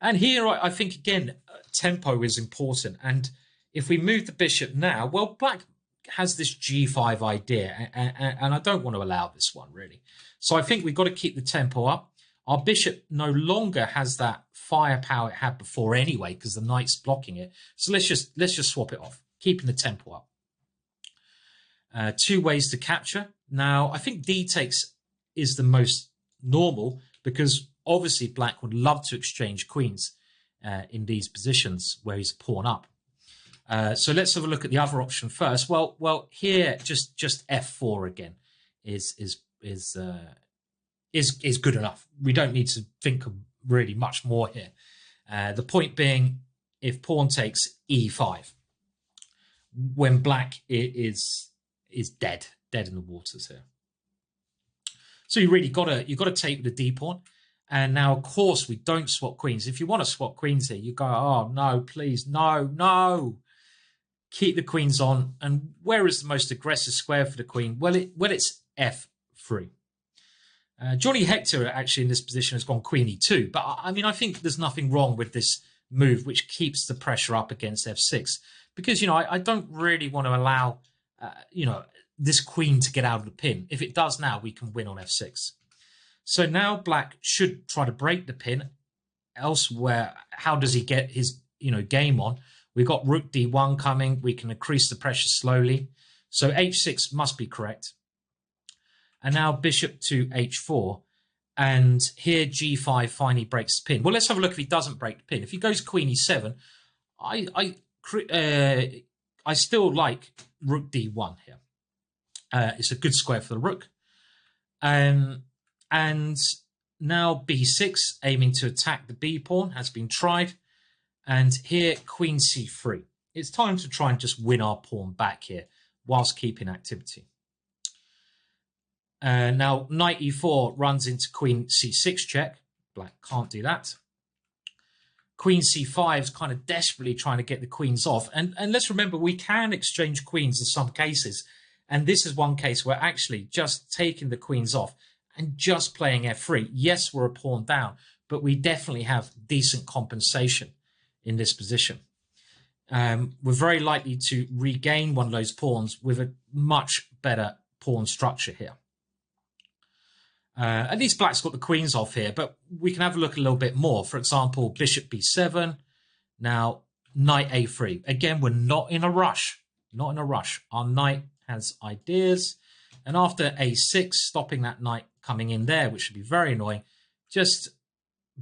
And here, I think, again, tempo is important. And if we move the bishop now, well, black has this g5 idea, and I don't want to allow this one, really. So I think we've got to keep the tempo up. Our bishop no longer has that firepower it had before anyway, because the knight's blocking it. So let's just swap it off, keeping the tempo up. Two ways to capture. Now, I think d takes is the most normal, because obviously black would love to exchange queens in these positions where he's a pawn up. So let's have a look at the other option first. Well, here just f4 again is good enough. We don't need to think of really much more here. The point being, if pawn takes e5, when black is dead in the waters here. So you really got to take the d pawn. And now, of course, we don't swap queens. If you want to swap queens here, you go, oh no, please, no. Keep the queens on. And where is the most aggressive square for the queen? Well, it's f3. Johnny Hector actually in this position has gone queen e2, but I mean, I think there's nothing wrong with this move, which keeps the pressure up against f6, because, I don't really want to allow, this queen to get out of the pin. If it does now, we can win on f6. So now black should try to break the pin. Elsewhere, how does he get his, game on? We've got rook d1 coming. We can increase the pressure slowly. So h6 must be correct. And now bishop to h4. And here g5 finally breaks the pin. Well, let's have a look if he doesn't break the pin. If he goes queen e7, I still like rook d1 here. It's a good square for the rook. And now b6, aiming to attack the b pawn, has been tried. And here, queen c3. It's time to try and just win our pawn back here whilst keeping activity. Now, knight e4 runs into queen c6 check. Black can't do that. Queen c5 is kind of desperately trying to get the queens off. And let's remember, we can exchange queens in some cases. And this is one case where actually just taking the queens off and just playing f3. Yes, we're a pawn down, but we definitely have decent compensation in this position. We're very likely to regain one of those pawns with a much better pawn structure here. At least black's got the queens off here, but we can have a look a little bit more. For example, bishop b7. Now, knight a3. Again, we're not in a rush. Not in a rush. Our knight has ideas. And after a6, stopping that knight coming in there, which would be very annoying, just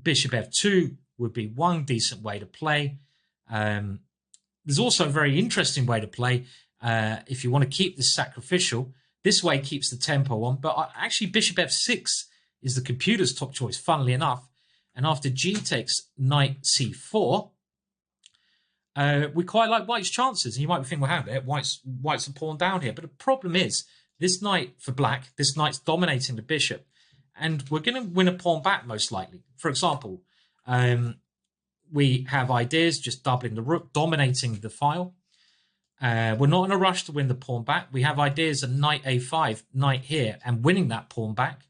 bishop f2 would be one decent way to play. There's also a very interesting way to play if you want to keep this sacrificial. This way keeps the tempo on, but actually bishop f6 is the computer's top choice, funnily enough. And after g takes knight c4, we quite like white's chances. And you might be thinking, well, hang on there, white's a pawn down here. But the problem is, this knight for black, this knight's dominating the bishop. And we're going to win a pawn back, most likely. For example, we have ideas just doubling the rook, dominating the file. We're not in a rush to win the pawn back. We have ideas of knight a5, knight here, and winning that pawn back.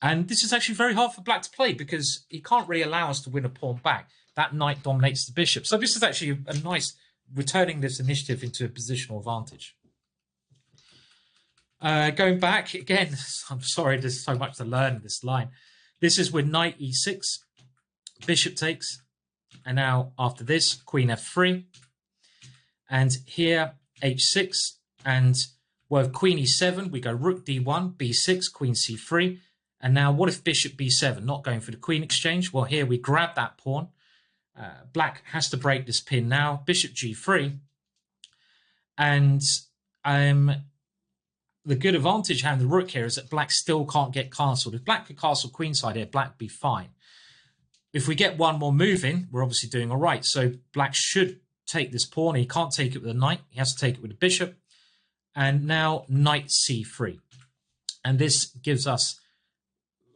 And this is actually very hard for black to play because he can't really allow us to win a pawn back. That knight dominates the bishop. So this is actually a nice returning this initiative into a positional advantage. Going back, again, I'm sorry, there's so much to learn in this line. This is with knight e6, bishop takes, and now after this, queen f3. And here, h6, and with queen e7, we go rook d1, b6, queen c3. And now what if bishop b7, not going for the queen exchange? Well, here we grab that pawn. Black has to break this pin now. Bishop g3. And the good advantage having the rook here is that black still can't get castled. If black could castle queenside here, black would be fine. If we get one more move in, we're obviously doing all right. So black should take this pawn. He can't take it with a knight. He has to take it with a bishop. And now knight c3. And this gives us,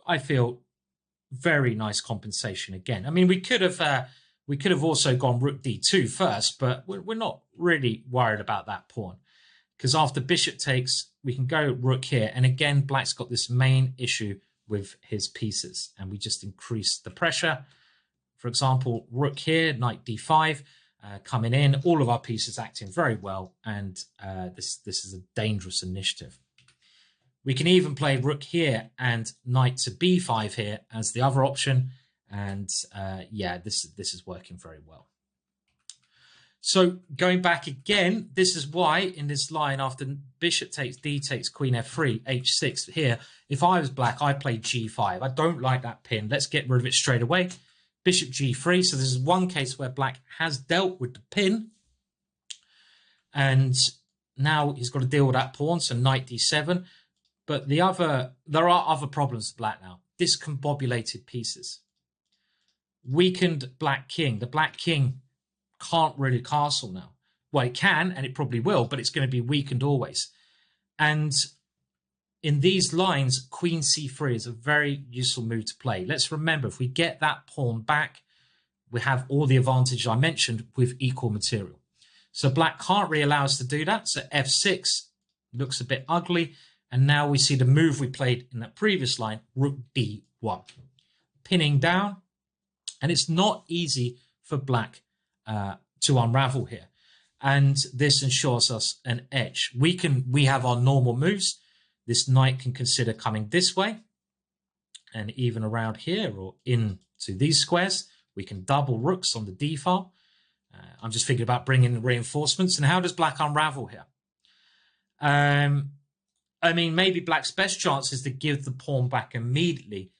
I feel, very nice compensation again. I mean, we could have also gone rook d2 first, but we're not really worried about that pawn. Because after bishop takes, we can go rook here. And again, black's got this main issue with his pieces. And we just increase the pressure. For example, rook here, knight d5. Coming in, all of our pieces acting very well, and this is a dangerous initiative. We can even play rook here and knight to b5 here as the other option, and yeah, this is working very well. So going back again, this is why in this line after bishop takes, d takes, queen f3, h6 here, if I was black, I'd play g5. I don't like that pin. Let's get rid of it straight away. Bishop g3. So this is one case where black has dealt with the pin. And now he's got to deal with that pawn. So knight d7. But there are other problems with black now. Discombobulated pieces. Weakened black king. The black king can't really castle now. Well, it can, and it probably will, but it's going to be weakened always. And in these lines, queen c3 is a very useful move to play. Let's remember, if we get that pawn back, we have all the advantages I mentioned with equal material. So black can't really allow us to do that. So f6 looks a bit ugly. And now we see the move we played in that previous line, rook d1. Pinning down. And it's not easy for black to unravel here. And this ensures us an edge. We have our normal moves. This knight can consider coming this way and even around here or into these squares. We can double rooks on the d file. I'm just thinking about bringing in reinforcements. And how does black unravel here? I mean, maybe black's best chance is to give the pawn back immediately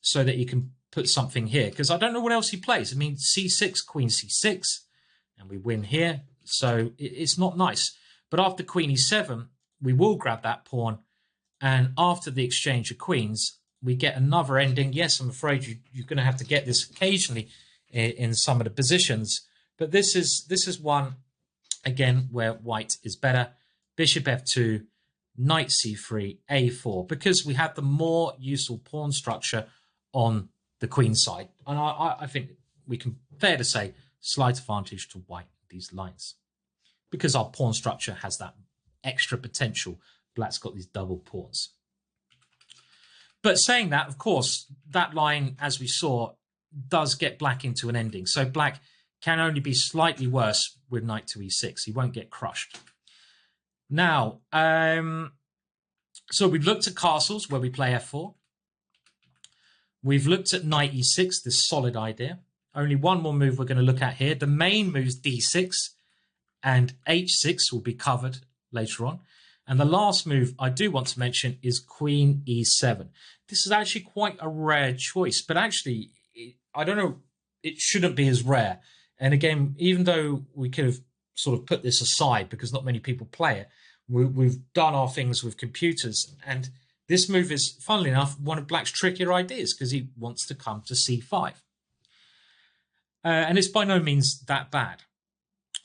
so that he can put something here. Because I don't know what else he plays. I mean, c6, queen c6, and we win here. So it's not nice. But after queen e7, we will grab that pawn. And after the exchange of queens, we get another ending. Yes, I'm afraid you're going to have to get this occasionally in some of the positions. But this is one, again, where white is better. Bishop f2, knight c3, a4, because we have the more useful pawn structure on the queen side. And I think we can fair to say slight advantage to white these lines, because our pawn structure has that extra potential. Black's got these double pawns. But saying that, of course, that line, as we saw, does get black into an ending. So black can only be slightly worse with knight to e6. He won't get crushed. Now, so we've looked at castles where we play f4. We've looked at knight e6, this solid idea. Only one more move we're going to look at here. The main move's d6 and h6 will be covered later on. And the last move I do want to mention is queen e7. This is actually quite a rare choice, but actually, I don't know, it shouldn't be as rare. And again, even though we could have sort of put this aside because not many people play it, we've done our things with computers. And this move is, funnily enough, one of Black's trickier ideas because he wants to come to c5. And it's by no means that bad.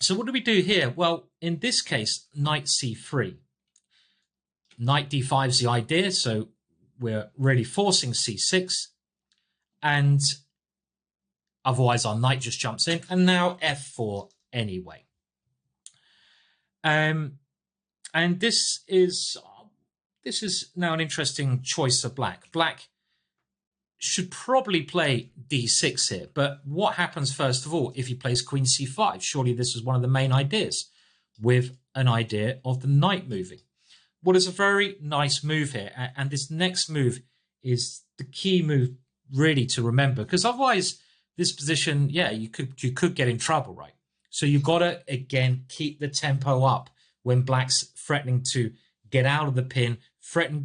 So what do we do here? Well, in this case, knight c3. Knight d5 is the idea, so we're really forcing c6, and otherwise our knight just jumps in, and now f4 anyway. And this is now an interesting choice for Black. Black should probably play d6 here, but what happens first of all if he plays queen c5? Surely this is one of the main ideas, with an idea of the knight moving. Well, it's a very nice move here, and this next move is the key move really to remember, because otherwise this position, yeah, you could get in trouble, right? So you've got to, again, keep the tempo up when Black's threatening to get out of the pin.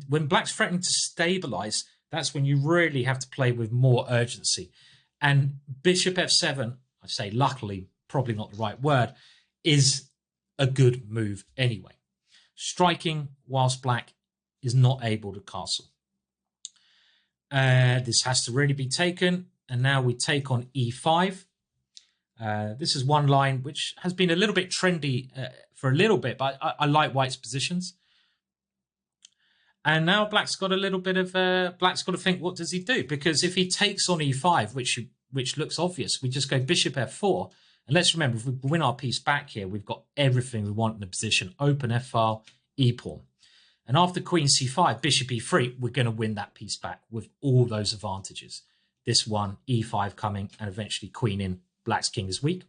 When Black's threatening to stabilize, that's when you really have to play with more urgency. And bishop f7, I say luckily, probably not the right word, is a good move anyway. Striking whilst Black is not able to castle. This has to really be taken. And now we take on e5. This is one line which has been a little bit trendy for a little bit, but I like White's positions. And now Black's got a little bit of Black's got to think, what does he do? Because if he takes on e5, which looks obvious, we just go bishop f4. And let's remember, if we win our piece back here, we've got everything we want in the position. Open f-file, e-pawn. And after queen c5, bishop e3, we're going to win that piece back with all those advantages. This one, e5 coming, and eventually queen in. Black's king is weak.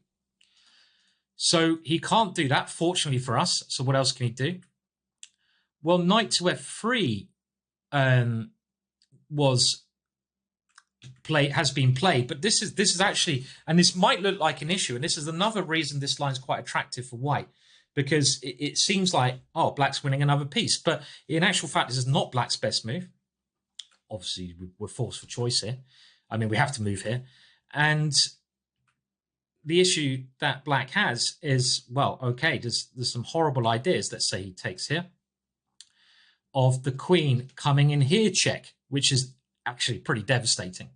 So he can't do that, fortunately for us. So what else can he do? Well, knight to f3 has been played, but this is actually, and this might look like an issue, and this is another reason this line's quite attractive for White, because it seems like, oh, Black's winning another piece, but in actual fact, this is not Black's best move. Obviously, we're forced for choice here. I mean, we have to move here, and the issue that Black has is, well, okay, there's some horrible ideas. Let's say he takes here, of the queen coming in here check, which is actually pretty devastating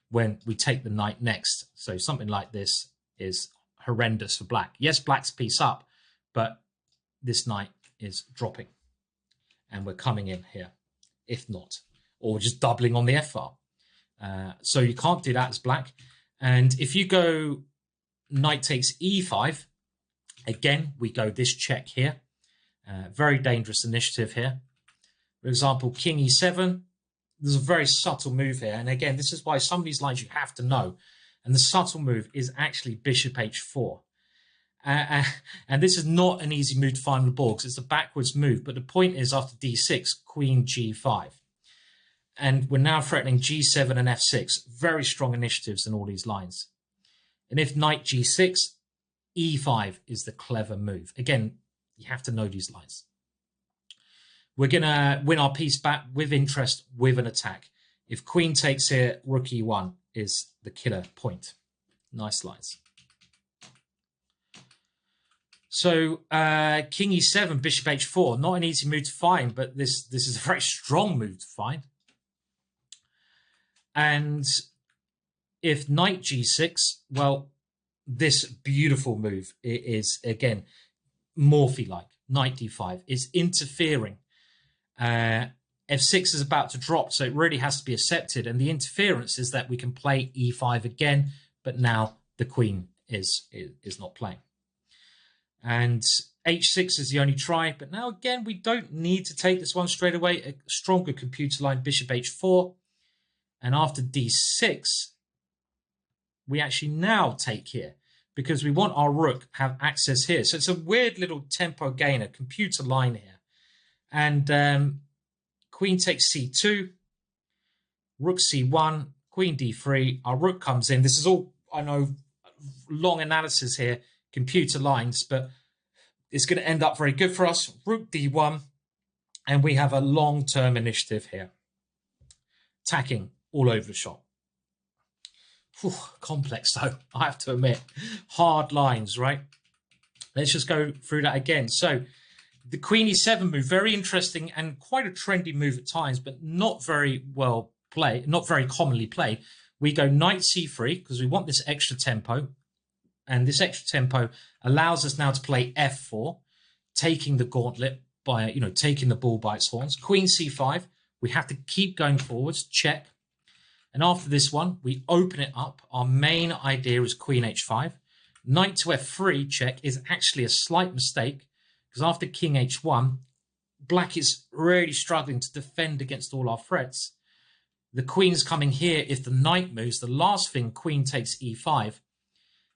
when we take the knight next. So something like this is horrendous for Black. Yes, Black's piece up, but this knight is dropping, and we're coming in here, if not, or just doubling on the f-file. So you can't do that as Black. And if you go knight takes e5, again, we go this check here. Very dangerous initiative here. For example, king e7, there's a very subtle move here. And again, this is why some of these lines you have to know. And the subtle move is actually bishop h4. And this is not an easy move to find on the board because it's a backwards move. But the point is, after d6, queen g5. And we're now threatening g7 and f6. Very strong initiatives in all these lines. And if knight g6, e5 is the clever move. Again, you have to know these lines. We're going to win our piece back with interest, with an attack. If queen takes here, rook e1 is the killer point. Nice lines. So king e7, bishop h4, not an easy move to find, but this is a very strong move to find. And if knight g6, well, this beautiful move is, again, Morphy-like. Knight d5 is interfering F6 is about to drop, so it really has to be accepted. And the interference is that we can play E5 again, but now the queen is not playing. And H6 is the only try, but now again, we don't need to take this one straight away. A stronger computer line, bishop H4. And after D6, we actually now take here because we want our rook have access here. So it's a weird little tempo gainer, computer line here. And queen takes C2, rook C1, queen D3. Our rook comes in. This is all, I know, long analysis here, computer lines, but it's going to end up very good for us. Rook D1, and we have a long-term initiative here. Attacking all over the shop. Whew, complex though, I have to admit. Hard lines, right? Let's just go through that again. So the queen E7 move, very interesting and quite a trendy move at times, but not very well played, not very commonly played. We go knight C3 because we want this extra tempo. And this extra tempo allows us now to play F4, taking the gauntlet by, taking the bull by its horns. Queen C5, we have to keep going forwards, check. And after this one, we open it up. Our main idea is queen H5. Knight to F3 check is actually a slight mistake because after king H1, black is really struggling to defend against all our threats. The queen's coming here. If the knight moves, the last thing, queen takes E5,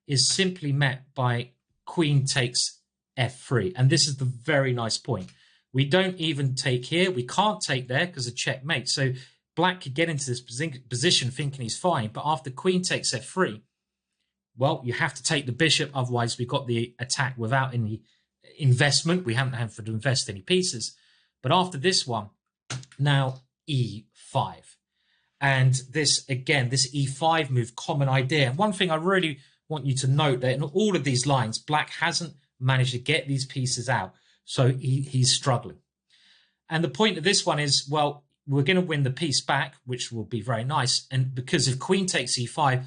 is simply met by queen takes F3. And this is the very nice point. We don't even take here. We can't take there because of checkmate. So black could get into this position thinking he's fine. But after queen takes F3, well, you have to take the bishop. Otherwise, we got the attack without any investment. We haven't had to invest any pieces. But after this one, now E5. And this, again, this E5 move, common idea. And one thing I really want you to note that in all of these lines, black hasn't managed to get these pieces out. So he's struggling. And the point of this one is, well, we're going to win the piece back, which will be very nice. And because if queen takes E5,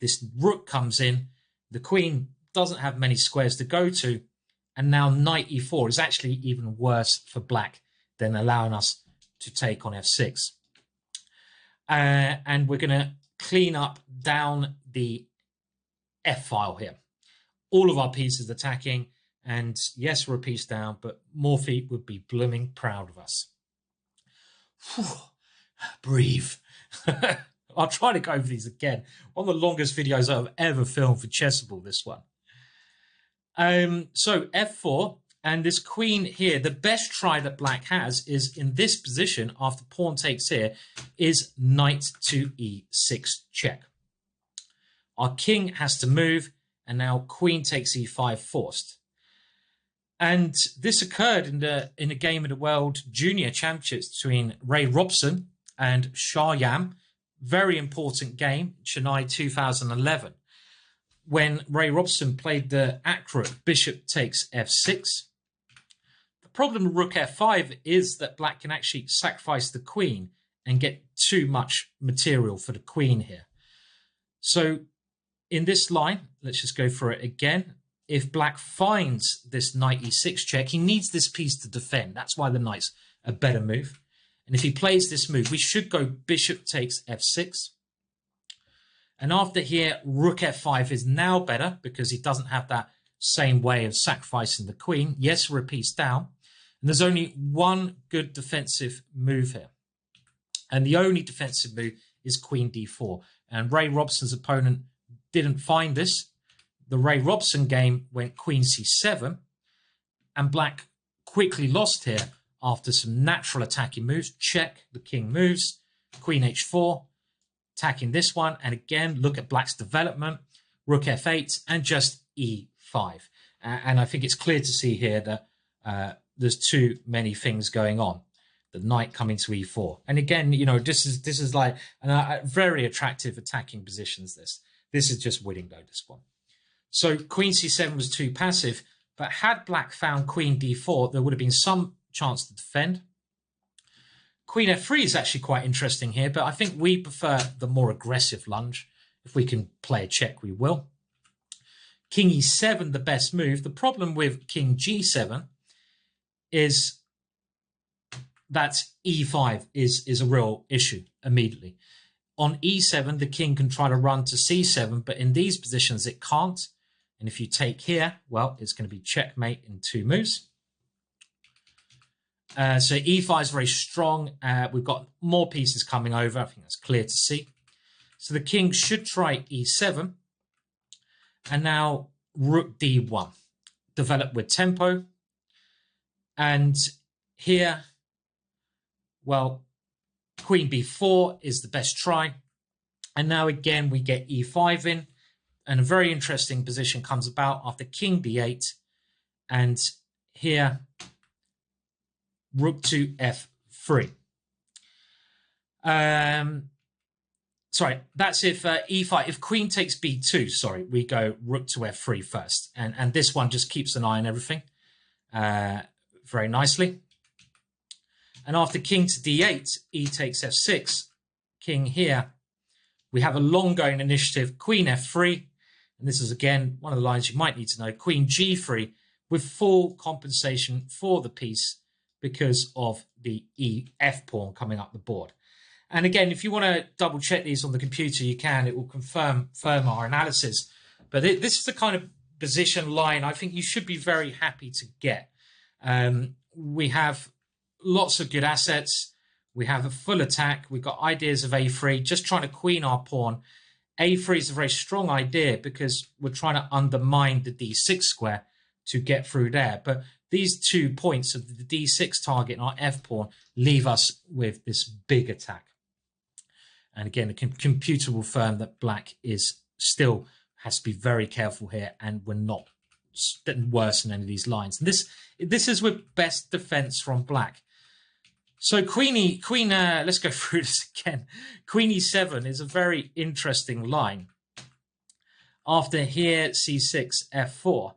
this rook comes in, the queen doesn't have many squares to go to. And now knight E4 is actually even worse for black than allowing us to take on F6. And we're going to clean up down the F file here. All of our pieces attacking, and yes, we're a piece down, but Morphy would be blooming proud of us. Whew, breathe. I'll try to go over these again. One of the longest videos I've ever filmed for Chessable, this one. So F4, and this queen here, the best try that black has is in this position after pawn takes here, is knight to E6 check. Our king has to move, and now queen takes E5 forced. And this occurred in a game of the World Junior Championships between Ray Robson and Shah Yam. Very important game, Chennai 2011, when Ray Robson played the accurate bishop takes F6. The problem with rook F5 is that black can actually sacrifice the queen and get too much material for the queen here. So in this line, let's just go for it again. If black finds this knight E6 check, he needs this piece to defend. That's why the knight's a better move. And if he plays this move, we should go bishop takes F6. And after here, rook F5 is now better because he doesn't have that same way of sacrificing the queen. Yes, we're a piece down. And there's only one good defensive move here. And the only defensive move is queen D4. And Ray Robson's opponent didn't find this. The Ray Robson game went queen C7. And black quickly lost here after some natural attacking moves. Check, the king moves. Queen H4. Attacking this one, and again, look at black's development, rook F8, and just E5. And I think it's clear to see here that there's too many things going on. The knight coming to E4, and again, this is like very attractive attacking positions. This is just winning though. This one. So queen C7 was too passive, but had black found queen D4, there would have been some chance to defend. Queen F3 is actually quite interesting here, but I think we prefer the more aggressive lunge. If we can play a check, we will. King E7, the best move. The problem with King G7 is that e5 is a real issue immediately. On e7, the king can try to run to c7, but in these positions it can't. And if you take here, well, it's going to be checkmate in 2 moves. So e5 is very strong. We've got more pieces coming over. I think that's clear to see. So the king should try e7. And now rook d1. Develop with tempo. And here, well, queen b4 is the best try. And now again, we get e5 in. And a very interesting position comes about after king d8. And here, rook to f3. Sorry, that's if e5. If queen takes b2, sorry, we go rook to f3 first. And this one just keeps an eye on everything very nicely. And after king to d8, e takes f6, king here. We have a long-going initiative, queen f3. And this is, again, one of the lines you might need to know. Queen g3 with full compensation for the piece because of the ef pawn coming up the board. And again, if you want to double check these on the computer, you can. It will confirm our analysis. But this is the kind of position line I think you should be very happy to get. We have lots of good assets. We have a full attack. We've got ideas of a3, just trying to queen our pawn. a3 is a very strong idea because we're trying to undermine the d6 square to get through there. But these 2 points of the d6 target and our f pawn leave us with this big attack. And again, the computer will confirm that black is still has to be very careful here, and we're not worse than any of these lines. And this is with best defense from black. So let's go through this again. Queen e7 is a very interesting line. After here, c6, f4.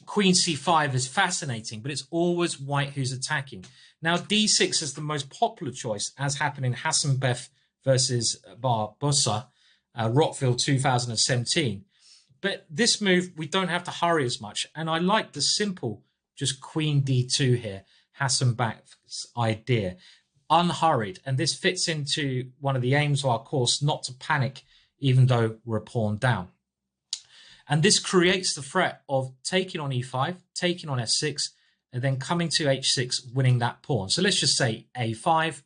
Queen c5 is fascinating, but it's always white who's attacking. Now, d6 is the most popular choice, as happened in Hassanbef versus Barbosa, Rockville 2017. But this move, we don't have to hurry as much. And I like the simple, just queen d2 here, Hassanbef's idea. Unhurried. And this fits into one of the aims of our course, not to panic, even though we're a pawn down. And this creates the threat of taking on e5, taking on f6, and then coming to h6, winning that pawn. So let's just say a5,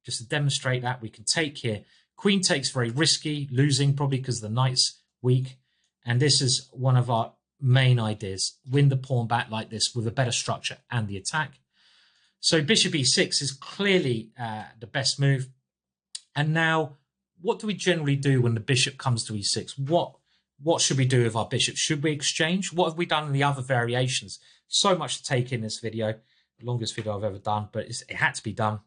just to demonstrate that. We can take here. Queen takes very risky, losing probably because the knight's weak. And this is one of our main ideas. Win the pawn back like this with a better structure and the attack. So bishop e6 is clearly the best move. And now, what do we generally do when the bishop comes to e6? What should we do with our bishop? Should we exchange? What have we done in the other variations? So much to take in this video. The longest video I've ever done, but it had to be done.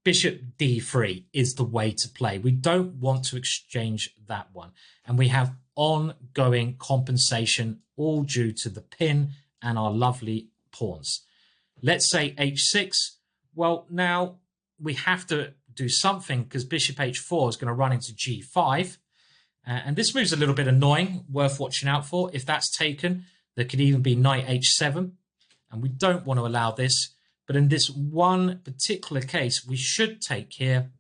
Bishop d3 is the way to play. We don't want to exchange that one. And we have ongoing compensation, all due to the pin and our lovely pawns. Let's say h6. Well, now we have to do something because bishop h4 is going to run into g5. And this move's a little bit annoying, worth watching out for. If that's taken, there could even be knight h7. And we don't want to allow this. But in this one particular case, we should take here,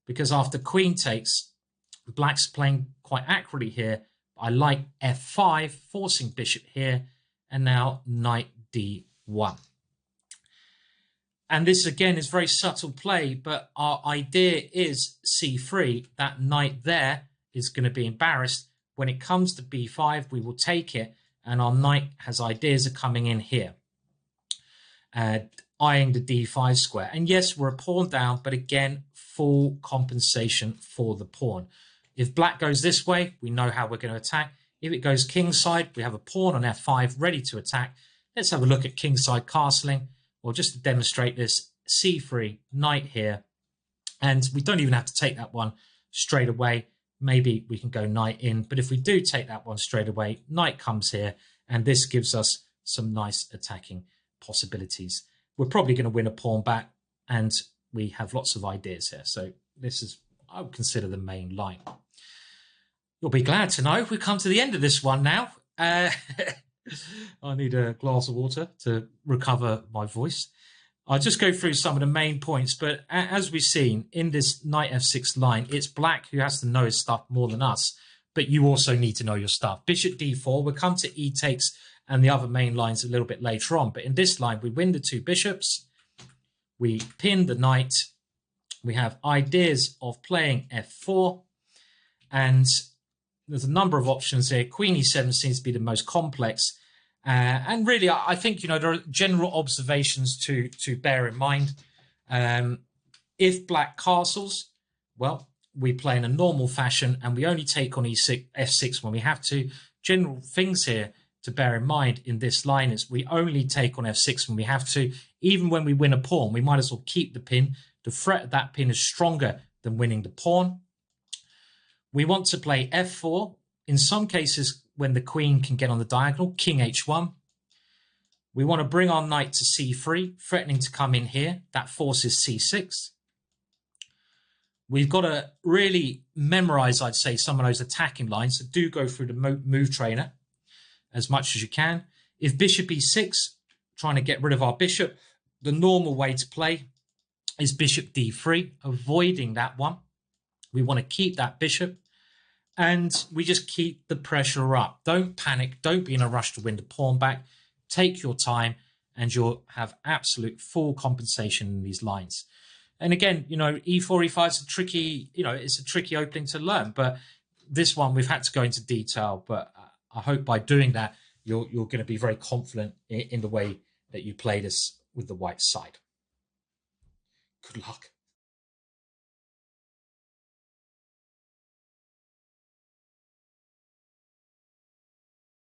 because after queen takes, black's playing quite accurately here. I like f5, forcing bishop here, and now knight d1. And this, again, is very subtle play, but our idea is c3. That knight there is going to be embarrassed. When it comes to b5, we will take it, and our knight has ideas of coming in here. Eyeing the d5 square. And yes, we're a pawn down, but again, full compensation for the pawn. If black goes this way, we know how we're going to attack. If it goes kingside, we have a pawn on f5 ready to attack. Let's have a look at kingside castling, or just to demonstrate this, c3, knight here. And we don't even have to take that one straight away. Maybe we can go knight in, but if we do take that one straight away, knight comes here, and this gives us some nice attacking possibilities. We're probably going to win a pawn back, and we have lots of ideas here. So this is, I would consider, the main line. You'll be glad to know we've come to the end of this one now. I need a glass of water to recover my voice. I'll just go through some of the main points, but as we've seen in this knight f6 line, it's black who has to know his stuff more than us, but you also need to know your stuff. Bishop d4, we'll come to e takes and the other main lines a little bit later on, but in this line, we win the 2 bishops, we pin the knight, we have ideas of playing f4, and there's a number of options here. Queen e7 seems to be the most complex. And really, I think, you know, there are general observations to bear in mind. If black castles, well, we play in a normal fashion and we only take on f6 when we have to. General things here to bear in mind in this line is we only take on f6 when we have to. Even when we win a pawn, we might as well keep the pin. The threat of that pin is stronger than winning the pawn. We want to play f4. In some cases, when the queen can get on the diagonal, king h1. We want to bring our knight to c3, threatening to come in here. That forces c6. We've got to really memorize, I'd say, some of those attacking lines. So do go through the move trainer as much as you can. If bishop e6, trying to get rid of our bishop, the normal way to play is bishop d3, avoiding that one. We want to keep that bishop. And we just keep the pressure up. Don't panic. Don't be in a rush to win the pawn back. Take your time and you'll have absolute full compensation in these lines. And again, you know, e4, e5 is a tricky, you know, it's a tricky opening to learn. But this one, we've had to go into detail. But I hope by doing that, you're going to be very confident in the way that you play this with the white side. Good luck.